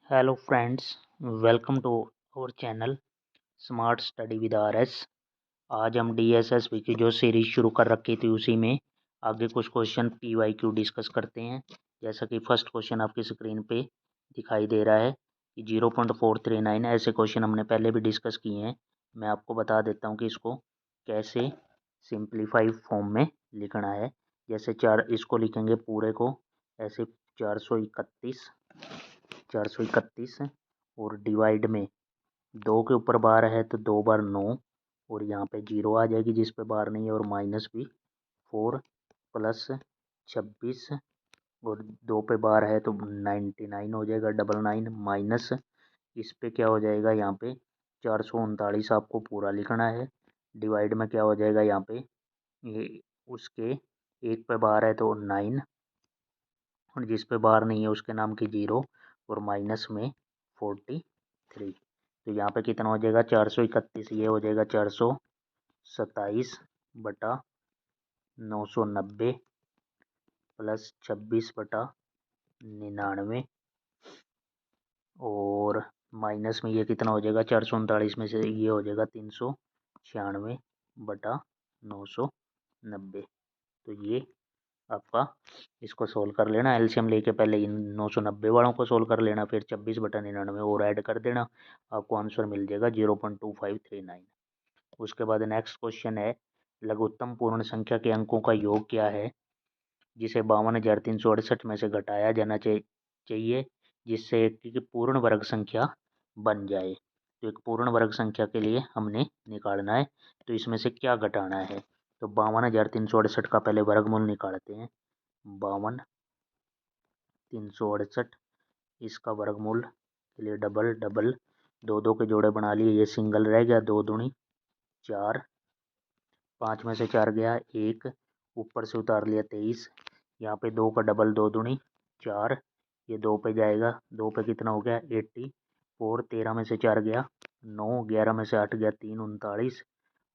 Hello friends, welcome to our channel smart study with RS. आज हम DSSB की जो सीरीज शुरू कर रखी थी उसी में आगे कुछ क्वेश्चन पीवाईक्यू डिस्कस करते हैं। जैसा कि फर्स्ट क्वेश्चन आपकी स्क्रीन पे दिखाई दे रहा है कि 0.439 ऐसे क्वेश्चन हमने पहले भी डिस्कस किए हैं। मैं आपको बता देता हूँ कि इसको कैसे सिंप्लीफाई फॉर्म में लिखना है। जैसे इसको लिखेंगे पूरे को ऐसे 431 और डिवाइड में 2 के ऊपर बार है तो 2 बार 9 और यहाँ पे 0 आ जाएगी जिस पे बार नहीं है और माइनस भी 4 प्लस 26 और 2 पे बार है तो 99 हो जाएगा 99 माइनस इस पे क्या हो जाएगा यहाँ पे 439 आपको पूरा लिखना है। डिवाइड में क्या हो जाएगा यहाँ पे ये उसके 1 पे बार है तो 9 और जिस पे बार नहीं है उसके नाम की 0 और माइनस में 43। तो यहाँ पे कितना हो जाएगा 431, ये हो जाएगा 427/990 प्लस 26/99 और माइनस में ये कितना हो जाएगा 439 में से ये हो जाएगा 396/990। तो ये आपका इसको सोल्व कर लेना, एलसीएम लेके पहले इन 990 वालों को सोल्व कर लेना, फिर 26/99 और ऐड कर देना, आपको आंसर मिल जाएगा 0.2539। उसके बाद नेक्स्ट क्वेश्चन है लघुत्तम पूर्ण संख्या के अंकों का योग क्या है जिसे 52,368 में से घटाया जाना चाहिए जिससे एक पूर्ण वर्ग संख्या बन जाए। तो एक पूर्ण वर्ग संख्या के लिए हमने निकालना है, तो इसमें से क्या घटाना है। तो 52,368 का पहले वर्गमूल निकालते हैं। 52,368 इसका वर्गमूल के लिए डबल डबल 2 के जोड़े बना लिए, ये सिंगल रह गया, 2 दूनी 4, 5 में से 4 गया 1, ऊपर से उतार लिया 23, यहाँ पे 2 का डबल 2 दूनी 4, ये 2 पे जाएगा, 2 पे कितना हो गया 84, 13 में से 4 गया 9, 11 में से 8 गया 3 39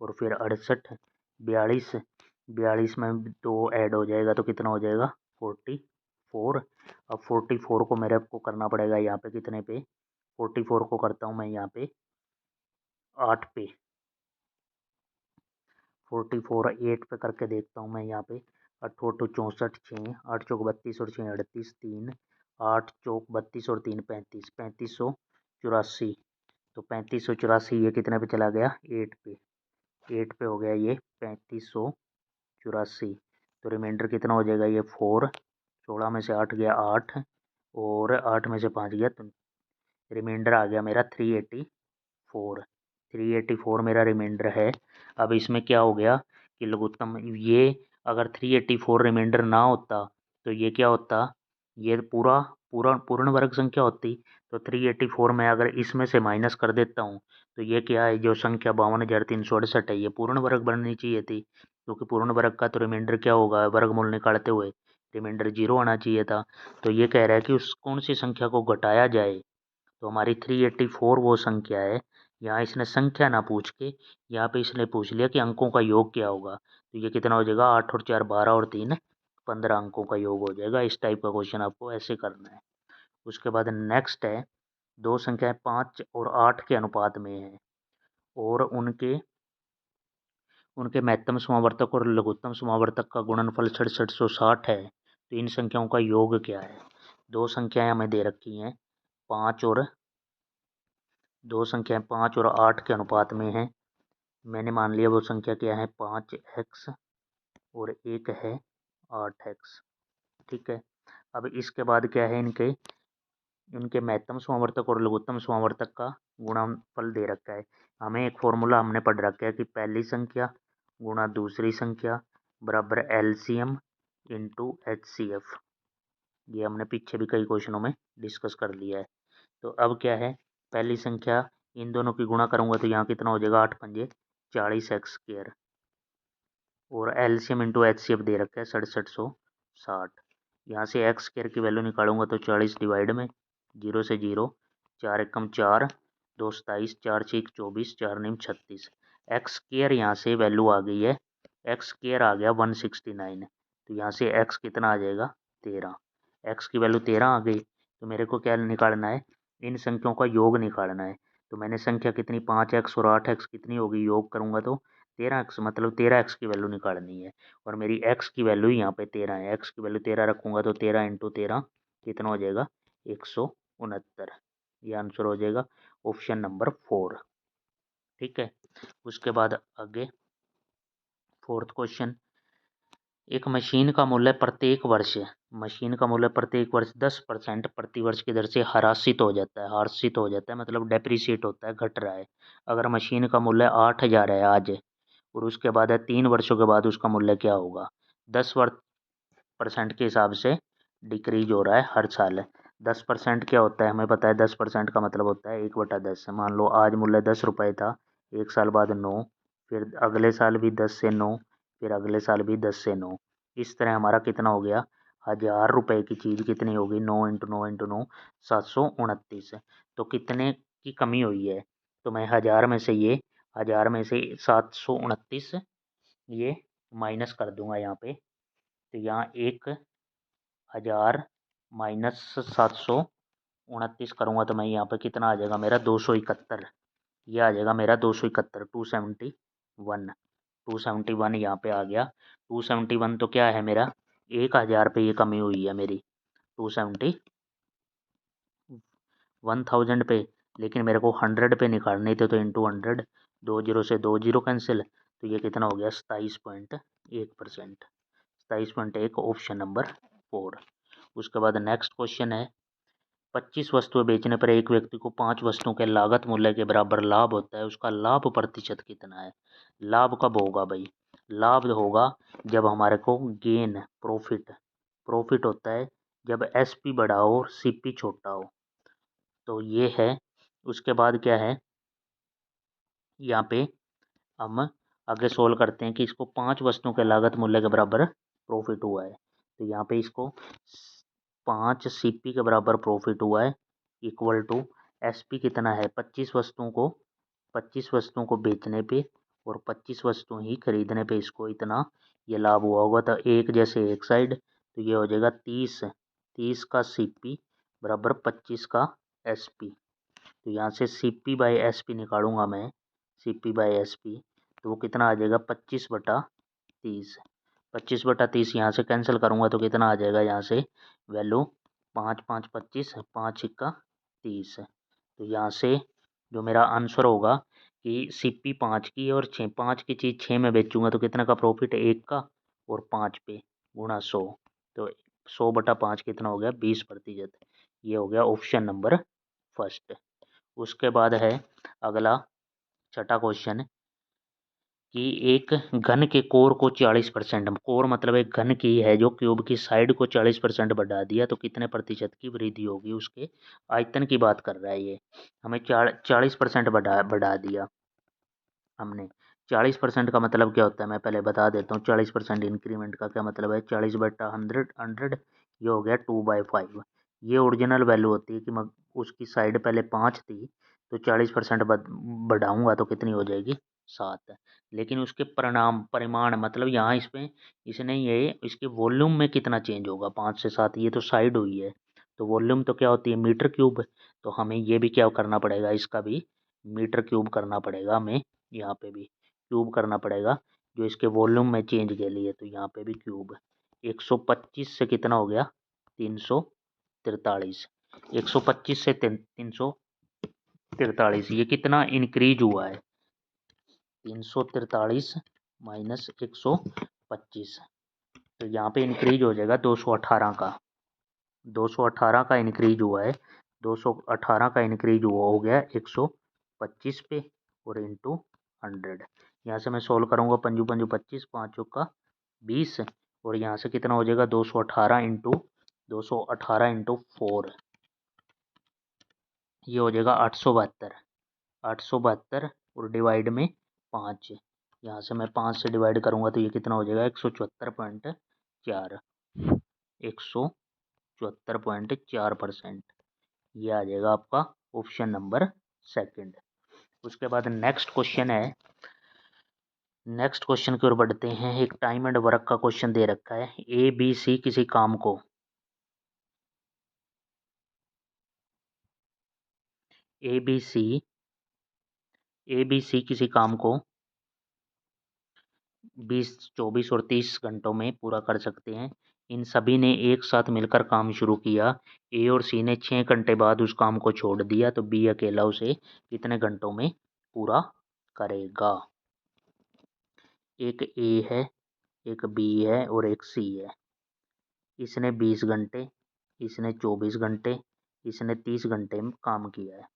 और फिर 68 42, 42 में 2 ऐड हो जाएगा तो कितना हो जाएगा 44। अब 44 को मेरे को करना पड़ेगा यहाँ पे कितने पे, 44 को करता हूँ मैं यहाँ पे 8 पे, 44 8 पे करके देखता हूँ मैं यहाँ पे। 8 8 64 6, 8 चौक 32 और 6 38 3, 8 चौक 32 और 3 35, 3584। तो 3584 ये कितने पे चला गया 8 पे, 8 पे हो गया ये 3584। तो रिमाइंडर कितना हो जाएगा ये 4, 16 में से 8 गया 8 और 8 में से 5 गया तो रिमाइंडर आ गया मेरा 384। 384 मेरा रिमाइंडर है। अब इसमें क्या हो गया कि लघुत्तम ये अगर 384 रिमाइंडर ना होता तो ये क्या होता, ये पूरा पूरा पूर्ण वर्ग संख्या होती। तो 384 में अगर इसमें से माइनस कर देता हूँ तो ये क्या है, जो संख्या 52,368 है ये पूर्ण वर्ग बननी चाहिए थी, क्योंकि पूर्ण वर्ग का तो रिमाइंडर क्या होगा वर्गमूल निकालते हुए रिमाइंडर 0 आना चाहिए था। तो ये कह रहा है कि उस कौन सी संख्या को घटाया जाए। तो हमारी 384 वो संख्या है। यहाँ इसने संख्या ना पूछ के यहाँ पे इसने पूछ लिया कि अंकों का योग क्या होगा। तो ये कितना हो जाएगा 8 और 4 12 और 3 15 अंकों का योग हो जाएगा। इस टाइप का क्वेश्चन आपको ऐसे करना है। उसके बाद नेक्स्ट है दो संख्याएं 5 और 8 के अनुपात में है और उनके उनके महत्तम समावर्तक और लघुत्तम समावर्तक का गुणनफल 6660 है। तो इन संख्याओं का योग क्या है। दो संख्याएं हमें दे रखी हैं 5 और 8 के अनुपात में है। मैंने मान लिया वो संख्या क्या है 5x और एक है 8x। ठीक है। अब इसके बाद क्या है इनके महत्तम समावर्तक और लघुत्तम समावर्तक का गुणनफल दे रखा है। हमें एक फॉर्मूला हमने पढ़ रखा है कि पहली संख्या गुणा दूसरी संख्या बराबर एलसीएम इंटू एचसीएफ। ये हमने पीछे भी कई क्वेश्चनों में डिस्कस कर लिया है। तो अब क्या है, पहली संख्या इन दोनों की गुणा करूंगा तो यहाँ कितना हो जाएगा 8 पंजे 40x² और एलसीएम इंटू एचसीएफ दे रखा है 6760। यहाँ से x² की वैल्यू निकालूंगा तो 40 डिवाइड में 0 से 0, 4 एकम 4, 2 27, 4 6 24, 4 9 36। x² यहाँ से वैल्यू आ गई है, x² आ गया 169। तो यहाँ से x कितना आ जाएगा 13, x की वैल्यू 13 आ गई। तो मेरे को क्या निकालना है इन संख्याओं का योग निकालना है। तो मैंने संख्या कितनी 5x और 8x कितनी होगी, योग करूँगा तो 13x, मतलब 13x की वैल्यू निकालनी है। और मेरी x की वैल्यू यहाँ पे 13 है, x की वैल्यू 13 रखूँगा तो 13 × 13 कितना हो जाएगा 169। ये आंसर हो जाएगा ऑप्शन नंबर 4। ठीक है। उसके बाद आगे फोर्थ क्वेश्चन, एक मशीन का मूल्य प्रत्येक वर्ष 10% प्रति वर्ष की दर से ह्रासित हो जाता है, मतलब डेप्रिसिएट होता है, घट रहा है। अगर मशीन का मूल्य 8,000 है आज, और उसके बाद है 3 वर्षों के बाद उसका मूल्य क्या होगा। 10% के हिसाब से डिक्रीज हो रहा है हर साल। 10% क्या होता है हमें पता है, 10% का मतलब होता है 1/10। मान लो आज मूल्य 10 रुपये था, एक साल बाद 9, फिर अगले साल भी 10 से 9, फिर अगले साल भी 10 से 9। इस तरह हमारा कितना हो गया, 1,000 रुपये की चीज़ कितनी होगी, 9 × 9 × 9 729। तो कितने की कमी हुई है, तो मैं 1,000 में से 729 ये माइनस कर दूंगा यहाँ पे। तो यहाँ 1,000 माइनस 729 करूँगा तो मैं यहाँ पे कितना आ जाएगा मेरा 271। ये आ जाएगा मेरा 271, 271 यहाँ पे आ गया। 271 तो क्या है मेरा 1,000 पे ये कमी हुई है मेरी 271,000 पे, लेकिन मेरे को 100 पे निकालने थे तो इंटू 100, 2 जीरो से 2 जीरो कैंसिल, तो ये कितना हो गया 27.1%, 27.1 ऑप्शन नंबर 4। उसके बाद नेक्स्ट क्वेश्चन है, 25 वस्तुएं बेचने पर एक व्यक्ति को 5 वस्तुओं के लागत मूल्य के बराबर लाभ होता है, उसका लाभ प्रतिशत कितना है। लाभ कब होगा भाई, लाभ होगा जब हमारे को गेन प्रॉफिट होता है जब एसपी बड़ा हो और सीपी छोटा हो। तो ये है। उसके बाद क्या है, यहाँ पे हम आगे सोल्व करते हैं कि इसको 5 वस्तुओं के लागत मूल्य के बराबर प्रॉफिट हुआ है। तो यहाँ पे इसको 5 सीपी के बराबर प्रॉफिट हुआ है, इक्वल टू एसपी कितना है 25 वस्तुओं को बेचने पे और 25 वस्तुएं ही खरीदने पे इसको इतना ये लाभ हुआ होगा। तो एक जैसे एक साइड, तो ये हो जाएगा 30 का सीपी बराबर 25 का एसपी। तो यहाँ से सीपी बाई एसपी निकालूंगा मैं, सीपी बाई एसपी, तो वो कितना आ जाएगा 25/30। 25/30 यहाँ से कैंसिल करूँगा तो कितना आ जाएगा यहाँ से वैल्यू 5 5 25, 5 × 30। तो यहाँ से जो मेरा आंसर होगा कि सीपी 5 की और 5 की चीज़ 6 में बेचूंगा तो कितना का प्रॉफिट, 1 का, और 5 पे गुणा 100, तो 100/5 कितना हो गया 20%। ये हो गया ऑप्शन नंबर फर्स्ट। उसके बाद है अगला छठा क्वेश्चन कि एक घन के कोर को 40%, कोर मतलब एक घन की है जो क्यूब की साइड को 40% बढ़ा दिया तो कितने प्रतिशत की वृद्धि होगी, उसके आयतन की बात कर रहा है ये। हमें 40% बढ़ा दिया हमने। 40% का मतलब क्या होता है मैं पहले बता देता हूँ। 40% इंक्रीमेंट का क्या मतलब है, 40/100, ये हो गया 2/5। ये ओरिजिनल वैल्यू होती है कि उसकी साइड पहले 5 थी तो 40% बढ़ाऊंगा तो कितनी हो जाएगी 7। लेकिन उसके परिमाण मतलब यहाँ इसमें इसने ये इसके वॉल्यूम में कितना चेंज होगा 5 से 7, ये तो साइड हुई है। तो वॉल्यूम तो क्या होती है मीटर क्यूब, तो हमें ये भी क्या करना पड़ेगा, इसका भी मीटर क्यूब करना पड़ेगा हमें, यहाँ पे भी क्यूब करना पड़ेगा जो इसके वॉल्यूम में चेंज के लिए। तो यहाँ पे भी क्यूब 125 से कितना हो गया 343, 125 से 343, ये कितना इंक्रीज हुआ है 343 माइनस 125, तो यहाँ पे इंक्रीज हो जाएगा 218 का, 218 का इंक्रीज हुआ है, 218 का इंक्रीज हुआ हो गया 125 पे और इंटू 100। यहाँ से मैं सोल्व करूँगा, पंजू पंजू 25, 5 का 20, और यहाँ से कितना हो जाएगा 218 × 4, ये हो जाएगा 872, 872 और डिवाइड में 5, यहाँ से मैं 5 से डिवाइड करूँगा तो ये कितना हो जाएगा 174.4, 174.4%, ये आ जाएगा आपका ऑप्शन नंबर सेकंड। उसके बाद नेक्स्ट क्वेश्चन है, नेक्स्ट क्वेश्चन की ओर बढ़ते हैं। एक टाइम एंड वर्क का क्वेश्चन दे रखा है, ए बी सी किसी काम को ए बी सी किसी काम को 20, 24 और 30 घंटों में पूरा कर सकते हैं। इन सभी ने एक साथ मिलकर काम शुरू किया। ए और सी ने 6 घंटे बाद उस काम को छोड़ दिया, तो बी अकेला उसे कितने घंटों में पूरा करेगा? एक ए है, एक बी है और एक सी है। इसने 20 घंटे, इसने 24 घंटे, इसने 30 घंटे में काम किया है।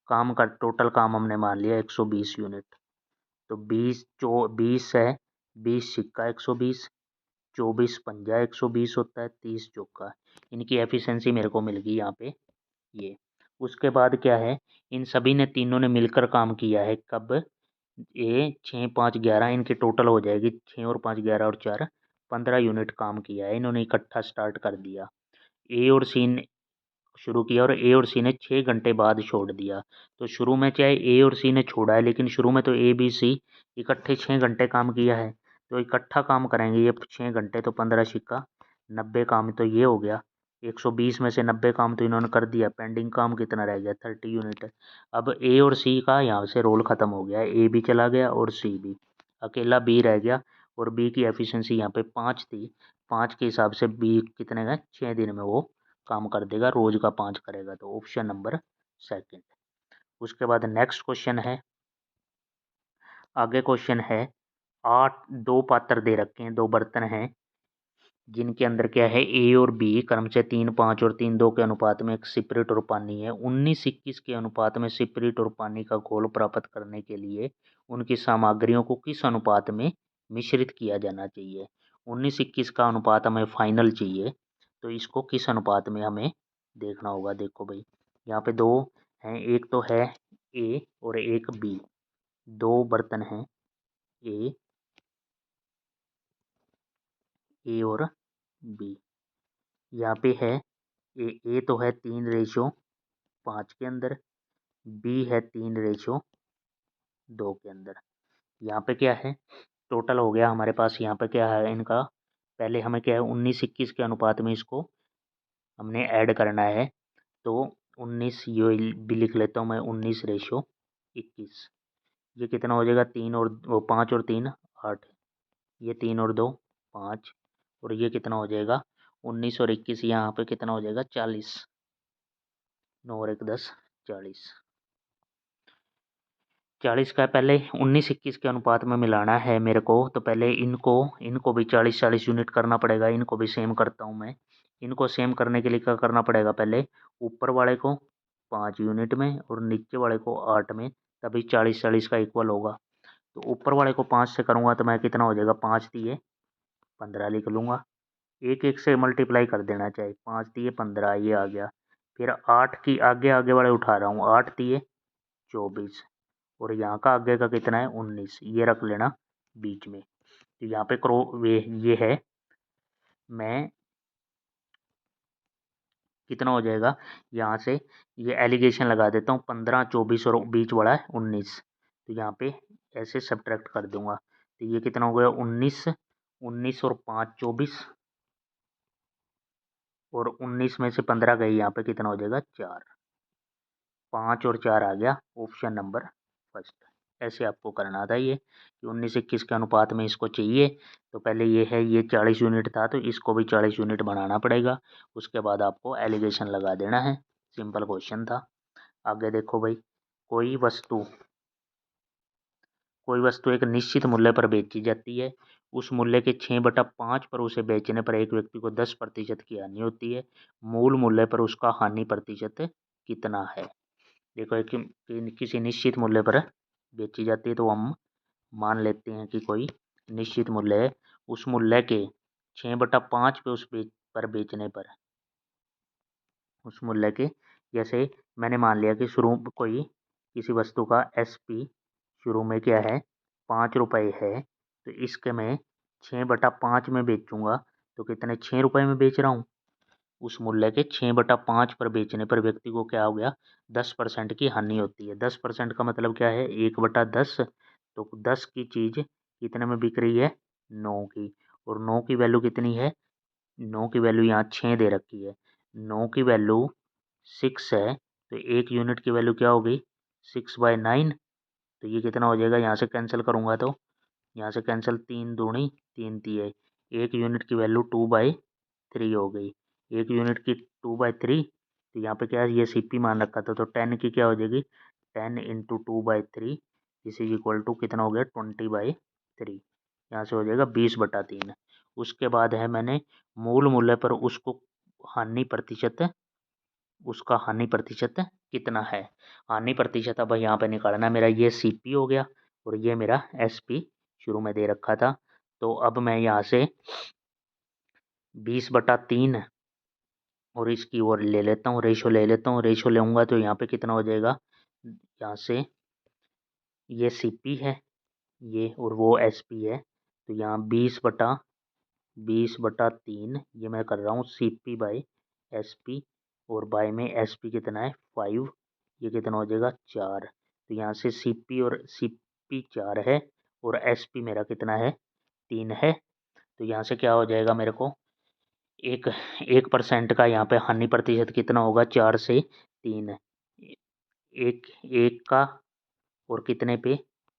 काम का टोटल काम हमने मान लिया 120 यूनिट। तो 20 है, 20 सिक्का 120, 24 पंजा 120 होता है, 30 चौका। इनकी एफिशिएंसी मेरे को मिल गई यहाँ पे ये। उसके बाद क्या है, इन सभी ने तीनों ने मिलकर काम किया है। कब? ये 6, 5, 11 इनकी टोटल हो जाएगी। 6 और 5 11 और 4 15 यूनिट काम किया है। इन्होंने इकट्ठा स्टार्ट कर दिया। ए और सी ने शुरू किया और ए और सी ने 6 घंटे बाद छोड़ दिया। तो शुरू में चाहे ए और सी ने छोड़ा है, लेकिन शुरू में तो ए बी सी इकट्ठे 6 घंटे काम किया है। तो इकट्ठा काम करेंगे ये 6 घंटे, तो 15 सिक्का 90 काम तो ये हो गया। 120 में से 90 काम तो इन्होंने कर दिया। पेंडिंग काम कितना रह गया? 30 यूनिट। अब ए और सी का यहाँ से रोल ख़त्म हो गया। ए भी चला गया और सी भी, अकेला बी रह गया। और बी की एफिशिएंसी यहाँ पे 5 थी। 5 के हिसाब से बी कितने का? 6 दिन में वो काम कर देगा। रोज का 5 करेगा। तो ऑप्शन नंबर सेकंड। उसके बाद नेक्स्ट क्वेश्चन है, आगे क्वेश्चन है 8 2 पात्र दे रखे हैं, 2 बर्तन हैं जिनके अंदर क्या है, ए और बी क्रम से 3 5 और 3 2 के अनुपात में एक सिपरेट और पानी है। 19 21 के अनुपात में सिपरेट और पानी का घोल प्राप्त करने के लिए उनकी सामग्रियों को किस अनुपात में मिश्रित किया जाना चाहिए? 19 21 का अनुपात हमें फाइनल चाहिए, तो इसको किस अनुपात में हमें देखना होगा। देखो भाई, यहाँ पे 2 हैं, एक तो है ए और एक बी। 2 बर्तन हैं, ए और बी। यहाँ पे है ए तो है 3:5 के अंदर, बी है 3:2 के अंदर। यहाँ पे क्या है, टोटल हो गया हमारे पास। यहाँ पे क्या है इनका, पहले हमें क्या है 19 21 के अनुपात में इसको हमने ऐड करना है। तो 19 ये भी लिख लेता हूँ मैं, 19:21। ये कितना हो जाएगा? 3 और वो 5 और 3 8, ये 3 और 2 5, और ये कितना हो जाएगा? 19 और 21, यहाँ पे कितना हो जाएगा? 40। 9 और 1 10, 40। 40 का पहले 19 21 के अनुपात में मिलाना है मेरे को। तो पहले इनको भी 40 40 यूनिट करना पड़ेगा। इनको भी सेम करता हूँ मैं। इनको सेम करने के लिए क्या करना पड़ेगा? पहले ऊपर वाले को 5 यूनिट में और नीचे वाले को 8 में, तभी 40 40 का इक्वल होगा। तो ऊपर वाले को 5 से करूँगा तो मैं कितना हो जाएगा? 5 दिए 15 लिख लूँगा। एक एक से मल्टीप्लाई कर देना चाहिए। 5 दिए 15, ये आ गया। फिर 8 की आगे आगे वाले उठा रहा हूँ, 8 दिए 24, और यहाँ का आगे का कितना है? 19, ये रख लेना बीच में। तो यहाँ पे ये है, मैं कितना हो जाएगा यहाँ से, ये एलिगेशन लगा देता हूँ। 15 24 और बीच वाला है 19, तो यहाँ पे ऐसे सब्ट्रैक्ट कर दूंगा। तो ये कितना हो गया? 19 19 और 5 24, और 19 में से 15 गई, यहाँ पे कितना हो जाएगा? 4। 5 और 4 आ गया ऑप्शन नंबर फर्स्ट। ऐसे आपको करना था ये, कि 19 21 के अनुपात में इसको चाहिए। तो पहले ये है, ये 40 यूनिट था, तो इसको भी 40 यूनिट बनाना पड़ेगा। उसके बाद आपको एलिगेशन लगा देना है। सिंपल क्वेश्चन था। आगे देखो भाई, कोई वस्तु एक निश्चित मूल्य पर बेची जाती है। उस मूल्य के 6/5 पर उसे बेचने पर एक व्यक्ति को 10% की हानि होती है। मूल मूल्य पर उसका हानि प्रतिशत कितना है? देखो, एक किसी निश्चित मूल्य पर बेची जाती है, तो हम मान लेते हैं कि कोई निश्चित मूल्य है। उस मूल्य के 6/5 पे पर बेचने पर, उस मूल्य के, जैसे मैंने मान लिया कि शुरू कोई किसी वस्तु का SP शुरू में क्या है? 5 रुपये है। तो इसके मैं 6/5 में बेचूंगा, तो कितने? 6 रुपये में बेच रहा हूँ। उस मूल्य के 6/5 पर बेचने पर व्यक्ति को क्या हो गया? 10% की हानि होती है। 10% का मतलब क्या है? 1/10। तो 10 की चीज़ कितने में बिक रही है? 9 की। और 9 की वैल्यू कितनी है? 9 की वैल्यू यहाँ 6 दे रखी है। 9 की वैल्यू 6 है, तो 1 यूनिट की वैल्यू क्या हो गई 6/9। तो ये कितना हो जाएगा, यहाँ से कैंसिल करूँगा तो यहाँ से कैंसिल, 3 दूनी 3 तिये, 1 यूनिट की वैल्यू 2/3 हो गई। 1 यूनिट की 2/3, तो यहाँ पे क्या है ये CP मान रखा था, तो 10 की क्या हो जाएगी 10 इंटू 2/3 इज इक्वल टू कितना हो गया 20/3। यहाँ से हो जाएगा 20/3। उसके बाद है मैंने मूल मूल्य पर उसको हानि प्रतिशत, उसका हानि प्रतिशत कितना है। हानि प्रतिशत अब यहाँ पे निकालना, मेरा ये CP हो गया और ये मेरा SP शुरू में दे रखा था। तो अब मैं यहाँ से 20/3 और इसकी ओर ले लेता हूँ, रेशो ले लेता हूँ। रेशो लूँगा तो यहाँ पे कितना हो जाएगा, यहाँ से ये CP है ये और वो SP है, तो यहाँ 20/3 ये मैं कर रहा हूँ CP/SP और बाय में SP कितना है 5, ये कितना हो जाएगा 4। तो यहाँ से CP और CP 4 है और SP मेरा कितना है 3 है। तो यहाँ से क्या हो जाएगा मेरे को 1% का यहाँ पे हानि प्रतिशत कितना होगा 4 से 3, एक का और कितने पे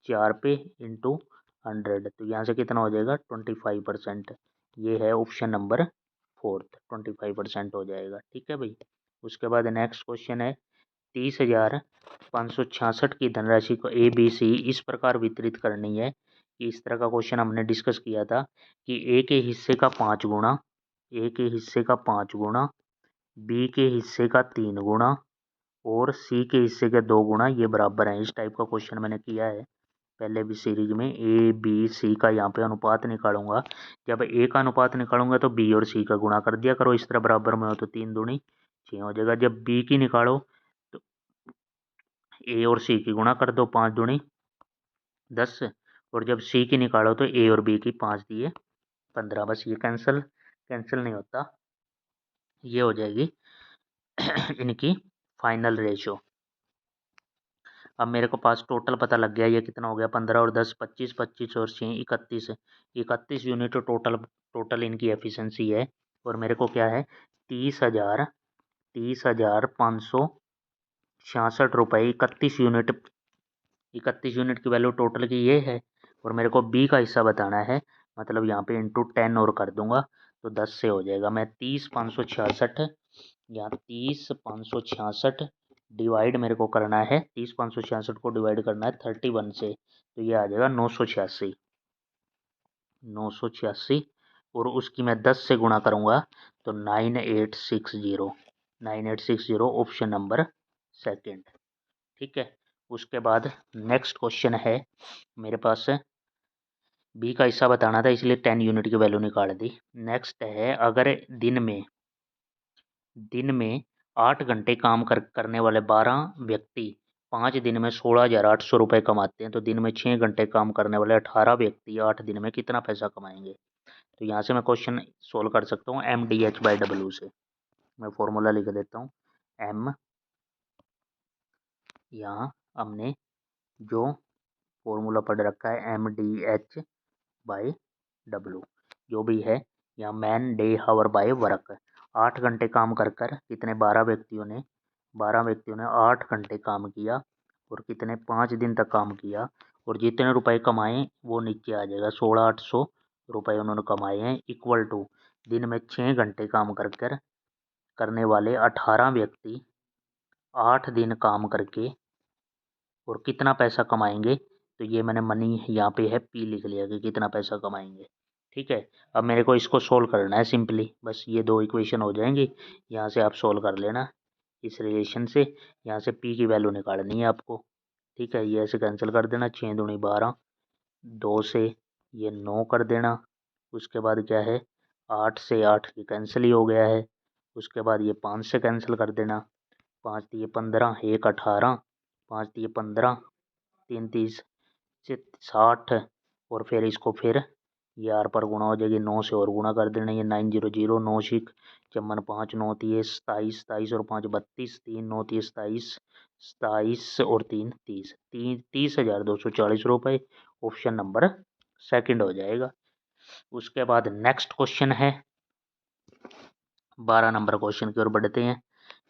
4 पे इंटू 100, तो यहाँ से कितना हो जाएगा 25%। ये है ऑप्शन नंबर 4, 25% हो जाएगा। ठीक है भाई। उसके बाद नेक्स्ट क्वेश्चन है 30,566 की धनराशि को ABC इस प्रकार वितरित करनी है कि इस तरह का क्वेश्चन हमने डिस्कस किया था कि A के हिस्से का 5 गुना, A के हिस्से का 5 गुना, B के हिस्से का 3 गुना और C के हिस्से के 2 गुना ये बराबर हैं। इस टाइप का क्वेश्चन मैंने किया है पहले भी सीरीज में। ABC का यहाँ पे अनुपात निकालूंगा, जब A का अनुपात निकालूंगा तो B और C का गुणा कर दिया करो, इस तरह बराबर में हो तो 3 दूनी 6 हो जाएगा। जब B की निकालो तो A और C की गुणा कर दो, 5 दूनी 10, और जब C की निकालो तो A और B की 5 दिए 15। बस ये कैंसिल कैंसिल नहीं होता, ये हो जाएगी इनकी फाइनल रेशो। अब मेरे को पास टोटल पता लग गया, ये कितना हो गया 15 और 10 25, 25 और 6 31, 31 यूनिट टोटल इनकी एफिशिएंसी है। और मेरे को क्या है 30,566 रुपये 31 यूनिट की वैल्यू टोटल की ये है। और मेरे को B का हिस्सा बताना है, मतलब यहाँ पे इंटू 10 और कर दूंगा तो 10 से हो जाएगा। मैं 30,566 यहाँ 30,566 डिवाइड मेरे को करना है, 30,566 को डिवाइड करना है 31 से, तो ये आ जाएगा 986 और उसकी मैं 10 से गुणा करूँगा तो 9860 ऑप्शन नंबर सेकंड। ठीक है। उसके बाद नेक्स्ट क्वेश्चन है मेरे पास, B का हिस्सा बताना था इसलिए 10 यूनिट की वैल्यू निकाल दी। नेक्स्ट है अगर दिन में 8 घंटे काम करने वाले 12 व्यक्ति 5 दिन में 16,800 रुपये कमाते हैं, तो दिन में 6 घंटे काम करने वाले 18 व्यक्ति 8 दिन में कितना पैसा कमाएंगे। तो यहाँ से मैं क्वेश्चन सोल्व कर सकता हूँ MDH/W से। मैं फॉर्मूला लिख देता हूँ M, यहाँ हमने जो फॉर्मूला पढ़ रखा है MDH/W, जो भी है यहाँ man day hour by work. 8 घंटे काम कर कितने 12 व्यक्तियों ने 8 घंटे काम किया और कितने 5 दिन तक काम किया और जितने रुपए कमाए वो नीचे आ जाएगा 16,800 रुपये उन्होंने कमाए हैं, इक्वल टू दिन में 6 घंटे काम करने वाले 18 व्यक्ति 8 दिन काम करके और कितना पैसा कमाएंगे। तो ये मैंने मनी यहाँ पे है P लिख लिया कि कितना पैसा कमाएंगे। ठीक है। अब मेरे को इसको सोल्व करना है सिंपली, बस ये 2 इक्वेशन हो जाएंगी, यहाँ से आप सोल्व कर लेना इस रिलेशन से। यहाँ से P की वैल्यू निकालनी है आपको। ठीक है। ये ऐसे कैंसिल कर देना, 6 दूनी 12, 2 से ये 9 कर देना। उसके बाद क्या है 8 से 8 ये कैंसिल ही हो गया है। उसके बाद ये 5 से कैंसिल कर देना, 5 दिए 15, 1 18, 5 दिए 15, 3 30 60 और फिर इसको फिर ये आर पर गुणा हो जाएगी, 9 से और गुणा कर देना, ये 900, 9 6 चमन 5 9 30 27, 27 और 5 32, 3 9 30 27, 27 और 3 30, 30,240 रुपये ऑप्शन नंबर सेकंड हो जाएगा। उसके बाद नेक्स्ट क्वेश्चन है 12 नंबर क्वेश्चन की ओर बढ़ते हैं।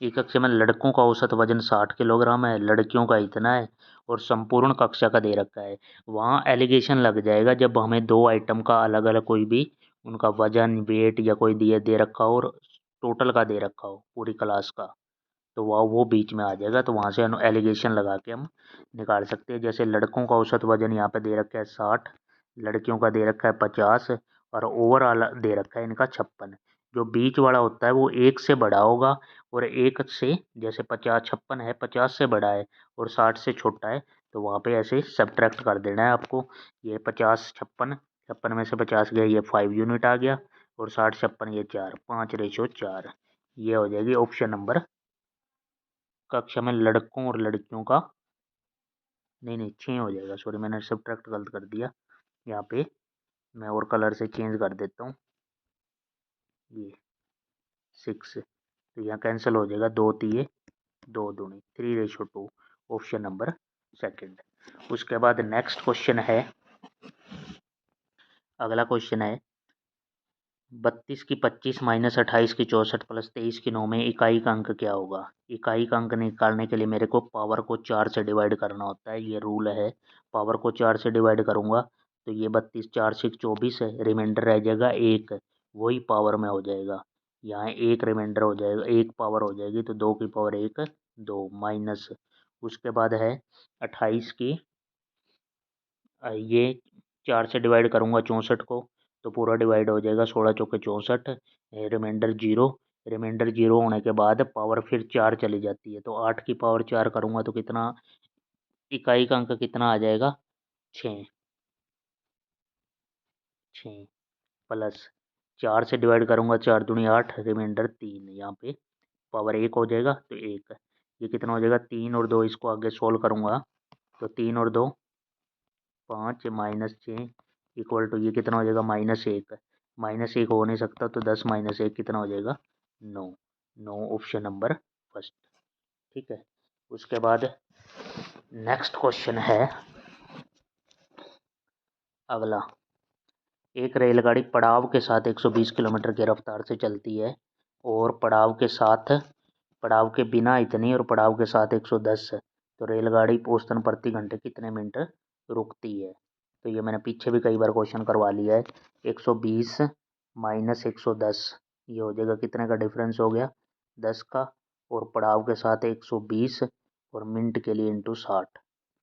एक कक्षा में लड़कों का औसत वजन 60 किलोग्राम है, लड़कियों का इतना है और संपूर्ण कक्षा का दे रखा है। वहाँ एलिगेशन लग जाएगा जब हमें 2 आइटम का अलग-अलग कोई भी उनका वजन, वेट या कोई दिए दे रखा हो और टोटल का दे रखा हो पूरी क्लास का, तो वो बीच में आ जाएगा। तो वहाँ से एलिगेशन लगा के हम निकाल सकते हैं। जैसे लड़कों का औसत वजन यहाँ पे दे रखा है 60, लड़कियों का दे रखा है 50 और ओवरऑल दे रखा है इनका 56। जो बीच वाला होता है वो 1 से बड़ा होगा और 1 से, जैसे 50 56 है 50 से बड़ा है और 60 से छोटा है, तो वहाँ पे ऐसे सब्ट्रैक्ट कर देना है आपको। ये 50 56, 56 में से 50 गया, ये 5 यूनिट आ गया और 60 56 ये 4, 5:4। ये हो जाएगी ऑप्शन नंबर। कक्षा में लड़कों और लड़कियों का, नहीं 6 हो जाएगा, सॉरी मैंने सब्ट्रैक्ट गलत कर दिया। यहाँ पे मैं और कलर से चेंज कर देता हूँ, ये 6, तो यहाँ कैंसिल हो जाएगा, 2 तिये 2 दूनी 3:2, ऑप्शन नंबर सेकंड। उसके बाद नेक्स्ट क्वेश्चन है, अगला क्वेश्चन है 32 की 25 माइनस 28 की 64 प्लस 23 की 9 में इकाई का अंक क्या होगा। इकाई का अंक निकालने के लिए मेरे को पावर को 4 से डिवाइड करना होता है, ये रूल है। पावर को 4 से डिवाइड करूँगा तो ये 32 4 से 24 है, रिमाइंडर रह जाएगा 1, वही पावर में हो जाएगा। यहाँ 1 रिमाइंडर हो जाएगा, 1 पावर हो जाएगी, तो 2 की पावर 1 2 माइनस। उसके बाद है 28 की, ये 4 से डिवाइड करूँगा 64 को, तो पूरा डिवाइड हो जाएगा, 16 चौके 64, रिमाइंडर 0। रिमाइंडर 0 होने के बाद पावर फिर 4 चली जाती है, तो 8 की पावर 4 करूँगा तो कितना, इकाई का अंक कितना आ जाएगा, 6 6 प्लस 4 से डिवाइड करूँगा, 4 दूनी 8, रिमाइंडर 3, यहाँ पे पावर 1 हो जाएगा, तो 1, ये कितना हो जाएगा 3 और 2, इसको आगे सोल्व करूँगा तो 3 और 2 5 माइनस 6 इक्वल टू, ये कितना हो जाएगा -1, -1 हो नहीं सकता, तो 10 माइनस 1 कितना हो जाएगा 9, 9 ऑप्शन नंबर फर्स्ट। ठीक है। उसके बाद नेक्स्ट क्वेश्चन है अगला, एक रेलगाड़ी पड़ाव के साथ 120 किलोमीटर की रफ्तार से चलती है और पड़ाव के बिना इतनी और पड़ाव के साथ 110 है, तो रेलगाड़ी औसतन प्रति घंटे कितने मिनट रुकती है। तो ये मैंने पीछे भी कई बार क्वेश्चन करवा लिया है। 120 माइनस 110, ये हो जाएगा कितने का डिफरेंस हो गया 10 का, और पड़ाव के साथ 120 और मिनट के लिए इंटू 60,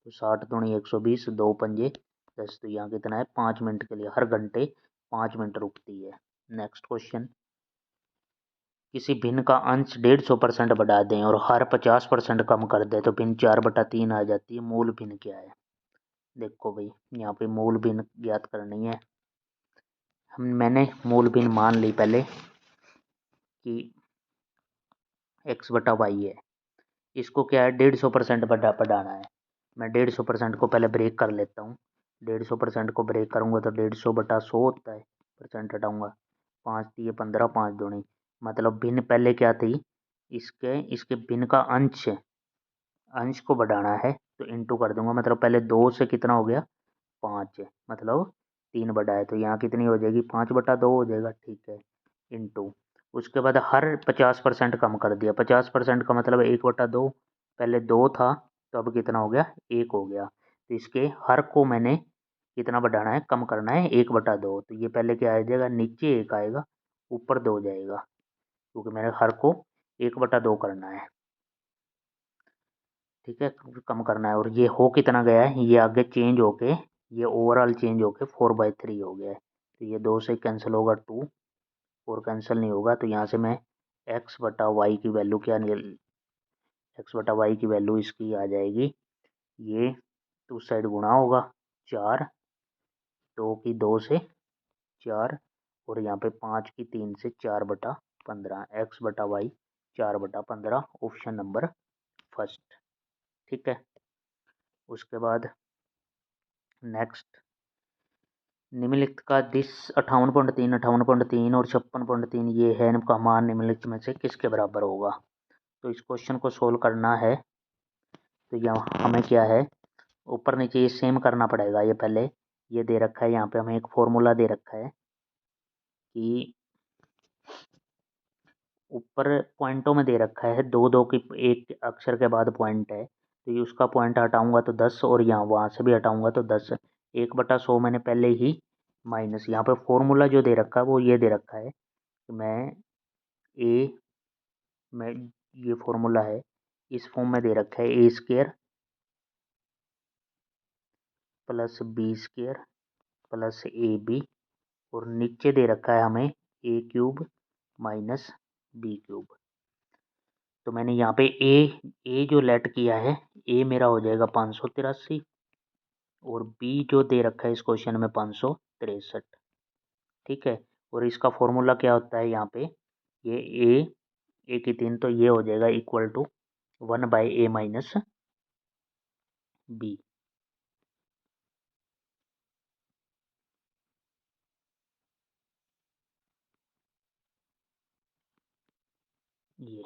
तो 60 दूनी 120, 2 पंजे 10, तो यहाँ कितना है 5 मिनट के लिए, हर घंटे 5 मिनट रुकती है। नेक्स्ट क्वेश्चन, किसी भिन्न का अंश 150% बढ़ा दें और हर 50% कम कर दें तो भिन्न 4/3 आ जाती है। मूल भिन्न क्या है। देखो भाई, यहाँ पे मूल भिन्न ज्ञात करनी है। मैंने मूल भिन्न मान ली पहले कि x/y है, इसको क्या है 150% बढ़ाना है। मैं 150% को पहले ब्रेक कर लेता हूँ। 150% को ब्रेक करूँगा तो 150/100 होता है, परसेंट हटाऊँगा, 5 तिये 15, 5 दूनी, मतलब भिन्न पहले क्या थी, इसके भिन्न का अंश को बढ़ाना है, तो इंटू कर दूंगा, मतलब पहले 2 से कितना हो गया 5, मतलब 3 बढ़ाए, तो यहाँ कितनी हो जाएगी 5/2 हो जाएगा। ठीक है, इंटू, उसके बाद हर 50% कम कर दिया। 50% का मतलब 1/2, पहले 2 था तो अब कितना हो गया 1 हो गया, तो इसके हर को मैंने कितना बढ़ाना है, कम करना है 1/2, तो ये पहले क्या आ जाएगा, नीचे 1 आएगा ऊपर 2 जाएगा, क्योंकि मैंने हर को 1/2 करना है। ठीक है, कम करना है, और ये हो कितना गया है, ये आगे चेंज होके, ये ओवरऑल चेंज होके 4/3 हो गया है, तो ये 2 से कैंसिल होगा 2 और कैंसिल नहीं होगा, तो यहाँ से मैं x/y की वैल्यू क्या निकल, x/y की वैल्यू इसकी आ जाएगी, ये 2 साइड गुणा होगा 4, 2 की 2 से 4, और यहाँ पे 5 की 3 से 4/15, x/y 4/15, ऑप्शन नंबर फर्स्ट। ठीक है। उसके बाद नेक्स्ट, निम्नलिखित का दिस 58.3, 58.3 और 56.3 ये है, इनका मान निम्नलिखित में से किसके बराबर होगा। तो इस क्वेश्चन को सोल्व करना है, तो यहाँ हमें क्या है, ऊपर नीचे ये सेम करना पड़ेगा। ये पहले ये दे रखा है, यहाँ पे हमें एक फॉर्मूला दे रखा है कि ऊपर पॉइंटों में दे रखा है, दो दो की एक अक्षर के बाद पॉइंट है, तो ये उसका पॉइंट हटाऊंगा तो 10 और यहाँ वहाँ से भी हटाऊंगा तो 10। 1/100 मैंने पहले ही माइनस, यहाँ पे फॉर्मूला जो दे रखा है वो ये दे रखा है कि ए मैं ये फॉर्मूला है इस फॉर्म में दे रखा है A² plus B² plus AB, और नीचे दे रखा है हमें A³ माइनस B³। तो मैंने यहाँ पे ए जो लेट किया है, ए मेरा हो जाएगा 583 और बी जो दे रखा है इस क्वेश्चन में 563। ठीक है, और इसका फॉर्मूला क्या होता है यहाँ पे, ये ए की 3 तो ये हो जाएगा equal to 1/a minus B. ये